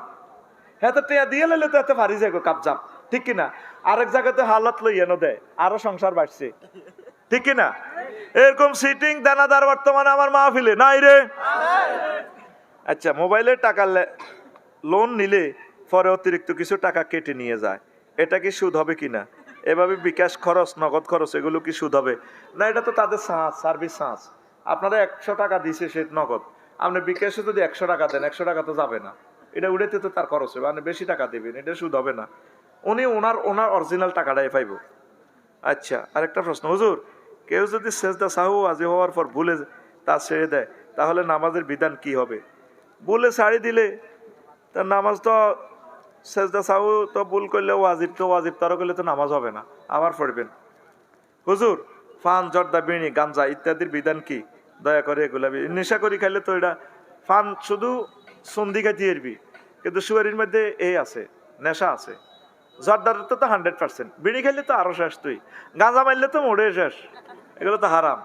হেতে টেয়া দিয়ে লাইলে তো এত ভারী যায় কাপজাপ, ঠিক কিনা? আরেক জায়গাতে হালত লইয়া নো দেয়, আরো সংসার বাড়ছে, ঠিক কিনা? এরকম সিটিং দানাদার বর্তমানে আমার মাহফিলে নাই রে। আচ্ছা মোবাইলের টাকা লোন নিলে পরে অতিরিক্ত কিছু টাকা কেটে নিয়ে যায়, এটা কি সুদ হবে কিনা? এভাবে বিকাশ খরচ, নগদ খরচ, এগুলো কি সুদ হবে না? এটা তো তাদের সার্ভিস চার্জ। আপনারা 100 টাকা দিছে সে নগদ, আপনি বিকাশে যদি 100 টাকা দেন, 100 টাকা তো যাবে না, এটা উড়েতে তো তার খরচ হবে, আপনি বেশি টাকা দেবেন, এটা সুদ হবে না। উনি ওনার অরিজিনাল টাকাটাই পাইব। আচ্ছা আরেকটা প্রশ্ন, হুজুর কেউ যদি সেজদা সাহু ওয়াজিব হওয়ার পর ভুলে তা ছেড়ে দেয়, তাহলে নামাজের বিধান কি হবে? ভুলে ছাড়ি দিলে তার নামাজ তো, সেজদা সাহু তো ভুল করলে ওয়াজিব তারা করলে তো নামাজ হবে না, আবার পড়বেন। হুজুর, ফান, জর্দা, বিড়ি, গাঞ্জা ইত্যাদির বিধান কি? দয়া করে এগুলা, নেশা করি খাইলে তো এটা ফান শুধু সন্ধি খাইতে এরবি, কিন্তু সুয়ারির মধ্যে এই আছে, নেশা আছে। জর্দার তো 100%, বিড়ি খাইলে তো আরো শেষ, তুই গাঁজা মারলে তো মোড়ে শেষ, এগুলো তো হারাম।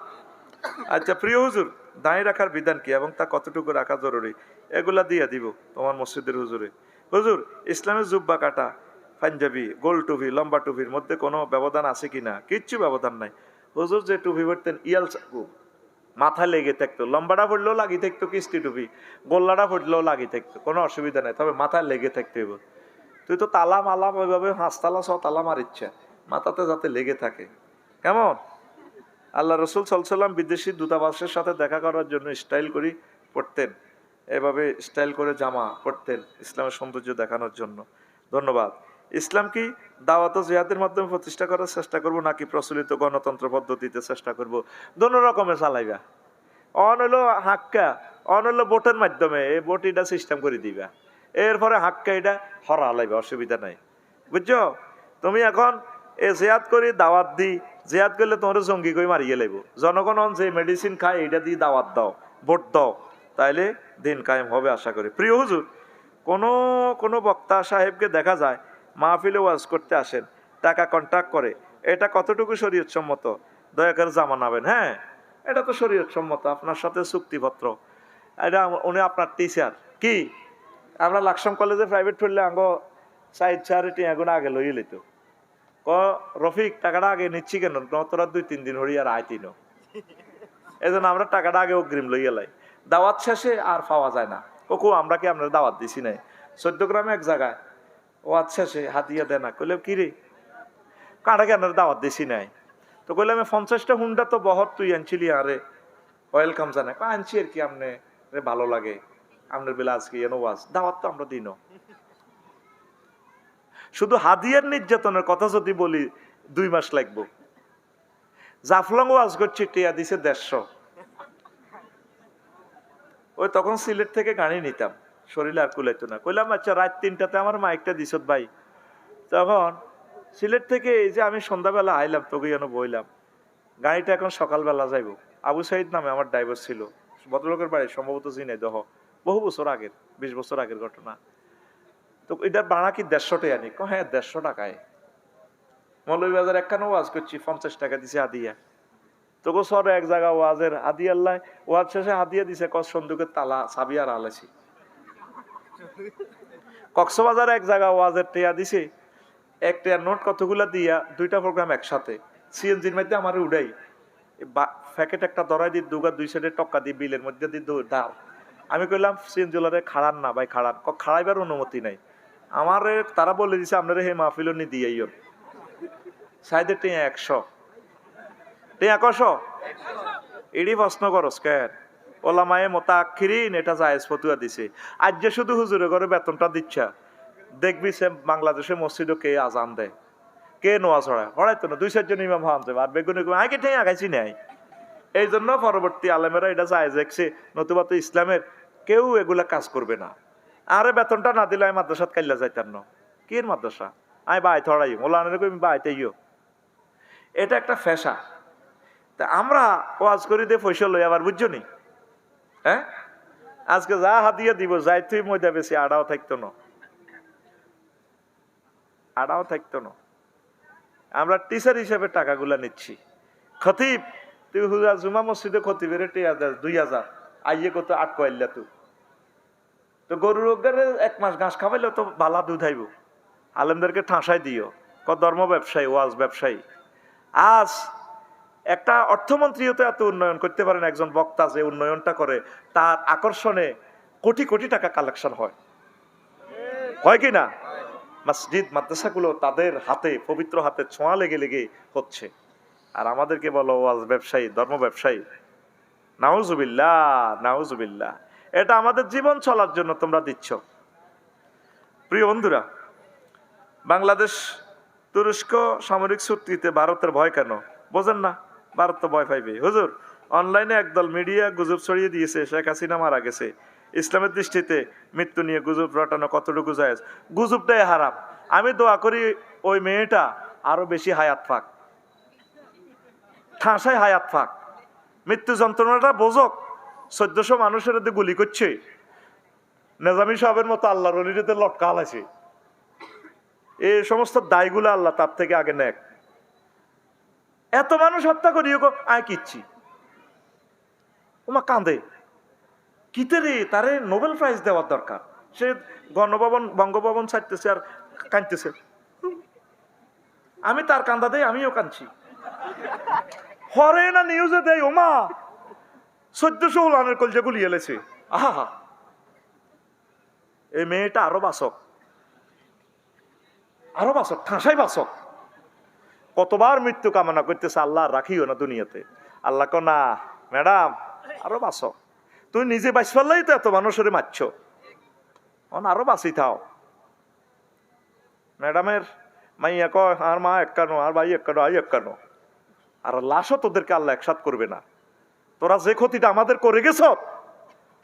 আচ্ছা প্রিয় হুজুর, দাঁড়িয়ে রাখার বিধান কি এবং তা কতটুকু রাখা জরুরি? এগুলা দিয়ে দিব তোমার মসজিদের হুজুরে। হুজুর, ইসলামের জুব্বা কাটা, পাঞ্জাবি, গোল টুপি, লম্বা টুপির মধ্যে কোনো ব্যবধান আছে কিনা? কিচ্ছু ব্যবধান নাই। হুজুর যে টুপি পরতেন ইয়াল মাথায় লেগে থাকতো, লম্বাটা পড়লেও লাগি থাকতো, কিস্তি টুপি, গোল্লাটা পড়লেও লাগি থাকতো, কোনো অসুবিধা নাই, তবে মাথায় লেগে থাকতো। এবার তুই তো তালা মালা ওইভাবে 5 তালা 6 তালা মারিচ্ছে, মাথাতে যাতে লেগে থাকে। কেমন? আল্লাহ রসুল সাল্লাল্লাহু বিদেশি দূতাবাসের সাথে দেখা করার জন্য স্টাইল করে পড়তেন, এভাবে স্টাইল করে জামা পড়তেন ইসলামের সৌন্দর্য দেখানোর জন্য। ধন্যবাদ। ইসলাম কি দাওয়াত ও জিহাদের মাধ্যমে প্রতিষ্ঠা করার চেষ্টা করব, নাকি প্রচলিত গণতন্ত্র পদ্ধতিতে চেষ্টা করব? দোনো রকমের চালাইবা। অন হলো হাক্কা, অন হলো ভোটের মাধ্যমে, এই ভোট এটা সিস্টেম করে দিবা, এরপরে হাক্কা এটা হরা লাইবা, অসুবিধা নাই, বুঝছো? তুমি এখন এ জিহাদ করি দাওয়াত দি, জিহাদ করলে তোমার জঙ্গি করে মারিয়ে লাইব। জনগণ যে মেডিসিন খায় এটা দিয়ে দাওয়াত দাও, ভোট দাও, তাইলে দিন কায়েম হবে আশা করি। প্রিয় হুজুর, কোন বক্তা সাহেবকে দেখা যায় মাহফিলে ওয়াজ করতে আসেন, টাকা কন্ট্রাক্ট করে, এটা কতটুকু শরীয়ত সম্মত? দয়া করে জানাবেন। হ্যাঁ, এটা তো শরীয়ত সম্মত, আপনার সাথে চুক্তিপত্র, এটা উনি আপনার টিচার। কি আমরা লাকসাম কলেজে প্রাইভেট পড়লে আঙ্গ সাইড চারিটি এখন আগে লইয়ে লইতো, রফিক টাকাটা আগে নিচ্ছি কেন, তোরা 2-3 দিন হরি আর আইতিন, এই জন্য আমরা টাকাটা আগে অগ্রিম লইয়া লাই, দাওয়াত শেষে আর পাওয়া যায় না। ওকো আমরা কি আপনার দাওয়াত দিছি নাই? 14 গ্রামে এক জায়গায় ওয়াজ শেষে হাতিয়া দেয় না, কইলে কি রে কাটা কি আপনার দাওয়াত দিছি নাই? তো কইলে আমি 50টা হুন্ডা তো বহর তুই আনছিলি, আরে ওয়েলকাম জানাই, আনছি আর কি, আপনি ভালো লাগে আপনার বেলা আজকে এনো ওয়াজ, দাওয়াত তো আমরা দিন। শুধু হাদিয়ার নির্যাতনের কথা যদি বলি 2 মাস লাগবো। জাফলং ওয়াজ করছি, টিয়া দিছে 150। ওই তখন সিলেট থেকে গাড়ি নিতাম, শরীরে আর কুলাইতো না। কইলাম আচ্ছা রাত 3টাতে আমার মাইকটা দিছ ভাই। তখন সিলেট থেকে এই যে আমি সন্ধ্যাবেলা আইলাম, তোকে যেন বইলাম, গাড়িটা এখন সকালবেলা যাইব। আবু সাইদ নামে আমার ড্রাইভার ছিল, ভদ্রলোকের বাড়ি সম্ভবত ঝিনাইদহ, বহু বছর আগের, 20 বছর আগের ঘটনা। তো এটার ভাড়া কি 150 টাকা নি? হ্যাঁ 150 টাকায়। মৌলভীবাজার একখানে ওয়াজ করছি, 50 টাকা দিছে হাদিয়া। তোকে সরে এক জায়গা ওয়াজের হাদিয়া, আল্লাহ ওয়াজ শেষে হাদিয়া দিছে সন্দুকের তালা চাবি আর আলাইছি। কক্সবাজারে এক জায়গা ওয়াজের টিয়া দিছে, 1 টাকার নোট কতগুলা দিয়া 2টা প্রোগ্রাম একসাথে সিএনজির মধ্যে আমার উড়াই, প্যাকেট একটা ধরাই দি, 2 সাইডে টক্কা দিয়ে বিলের মধ্যে দিয়ে দাও। আমি কইলাম সিএনজিওয়ালারে খাড়ান না ভাই, খাড়ান, খাড়াইবার অনুমতি নাই আমার। তারা বলে দিছে আপনারা হে মাহফিল নি দিয়াইও, সাইডে টিয়া 100 টিয়া 100 এডি প্রশ্ন করস কেন? ওলামায়ে মুতাআখিরিন এটা জায়েজ ফতুয়া দিছে। আজ যে শুধু হুজুরে করে বেতনটা দিচ্ছা, দেখবি সে বাংলাদেশে মসজিদও কে আজান দেয়, কে নোয়াজ হড়াইতো না, 2-4 জন ইমাম হান যাবে, আর বেগুনি আগে ঠেই আগাইছি নাই। এই জন্য পরবর্তী আলেমেরা এটা জায়েজ দেখছে, নতুবা তো ইসলামের কেউ এগুলা কাজ করবে না। আরে বেতনটা না দিলে আমি মাদ্রাসাত কাইলা যাইতাম না। কি মাদ্রাসা? আমি বাই থড়াই মোলানের কই বাইতেইও, এটা একটা ফেশা। তা আমরা ওয়াজ করি দিয়ে পয়সা লই আবার, বুঝছো নি? হ্যাঁ, আজকে যা হাদিয়া দিব, যাই তুই ময়দা বেশি আড়াও থাকতো না, আড়াও থাকতো না। আমরা টিচার হিসেবে টাকাগুলা নিচ্ছি। খতিব, তুই হুজা জুমা মসজিদে খতিবের 2000 আইয়ে কত 8 কইল্লা তুই তো গরুর রোগের 1 মাস ঘাস খাওয়াইলে তো বালা দুধ আইব। আলেমদেরকে ঠাঁসাই দিও, ধর্ম ব্যবসায়ী, ওয়াজ ব্যবসায়ী। আজ একটা অর্থমন্ত্রীও তো এত উন্নয়ন করতে পারেন, একজন বক্তা যে উন্নয়নটা করে তার আকর্ষণে কোটি কোটি টাকা কালেকশন হয় কি না? মসজিদ মাদ্রাসাগুলো তাদের হাতে, পবিত্র হাতে ছোঁয়া লেগে লেগে হচ্ছে, আর আমাদেরকে বলো ওয়াজ ব্যবসায়ী, ধর্ম ব্যবসায়ী। নাউজুবিল্লাহ, নাউজুবিল্লাহ। এটা আমাদের জীবন চলার জন্য তোমরা দিচ্ছ। প্রিয় বন্ধুরা, বাংলাদেশ তুরস্ক সামরিক চুক্তিতে ভারতের ভয় কেন বোঝেন না? ভারত তো ভয় পাইবে। হুজুর, অনলাইনে একদল মিডিয়া গুজব ছড়িয়ে দিয়েছে শেখ হাসিনা মারা গেছে। ইসলামের দৃষ্টিতে মৃত্যু নিয়ে গুজব রটানো কতটুকু জায়েজ? গুজবটাই হারাম। আমি দোয়া করি ওই মেয়েটা আরো বেশি হায়াত পাক, ঠাঁসায় হায়াত পাক, মৃত্যু যন্ত্রণাটা বোঝক। 1400 মানুষের মধ্যে গুলি করছে, নেজামি সাহেবের মতো আল্লাহর ওলিদের লটকাল আছে। এই সমস্ত দায়গুলো আল্লাহ তার থেকে আগে নেক। এত মানুষ হত্যা করি আয় কিচ্ছি ওমা কাঁদে কিতে রে, তারে নোবেল প্রাইজ দেওয়ার দরকার। সে গণভবন বঙ্গভবন ছাড়তেছে আর কাঁদতেছে। আমি তার কান্দা দেই, আমিও কাঁদছি। হরে না নিউজে দেয় ওমা 1400 উলানের কলজে গুলি এলেছে। আহা, এই মেয়েটা আরো বাসক, আরো বাসক, ঠাঁসাই বাসক। কতবার মৃত্যু কামনা করতেছে, আল্লাহ রাখিও না দুনিয়াতে। আল্লাহ কো না ম্যাডাম আরো বাসক, তুমি নিজে বাঁচ পারলেই তো এত মানুষের মারছ, আরো বাঁচি থাও। ম্যাডামের মাইয়া কয় আর মা একানো, আর ভাই একানো, আই একানো। আর লাশও তোদেরকে আল্লাহ একসাথ করবে না। তোরা যে ক্ষতিটা আমাদের করে গেছ,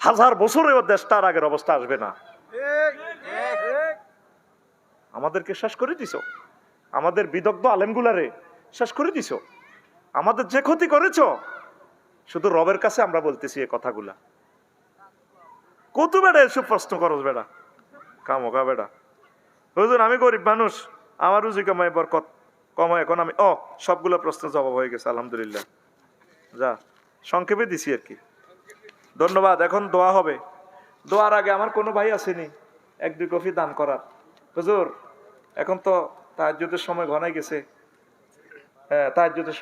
1000 বছরেও দেশটার আগের অবস্থা আসবে না। আমাদেরকে শেষ করে দিছ, আমাদের বিদগ্ধ আলেমগুলারে শেষ করে দিছ। আমাদের যে ক্ষতি করেছ, শুধু রবের কাছে আমরা বলতেছি এই কথাগুলা। কত বেড়া এসব প্রশ্ন করস বেড়া, কামকা বেড়া। হুজুর আমি গরিব মানুষ, আমার রুজি কামাই বরকত কমায়, এখন আমি সবগুলো প্রশ্নের জবাব হয়ে গেছে আলহামদুলিল্লাহ। যা সংক্ষেপে দিছি আর কি। ধন্যবাদ। এখন দোয়া হবে। দোয়ার আগে আমার কোনো ভাই আসেনি 1-2 কফি দান করার? হুজুর এখন তো তাহাজ্জুদের সময় ঘনাই গেছে। হ্যাঁ, তাহাজ্জুদের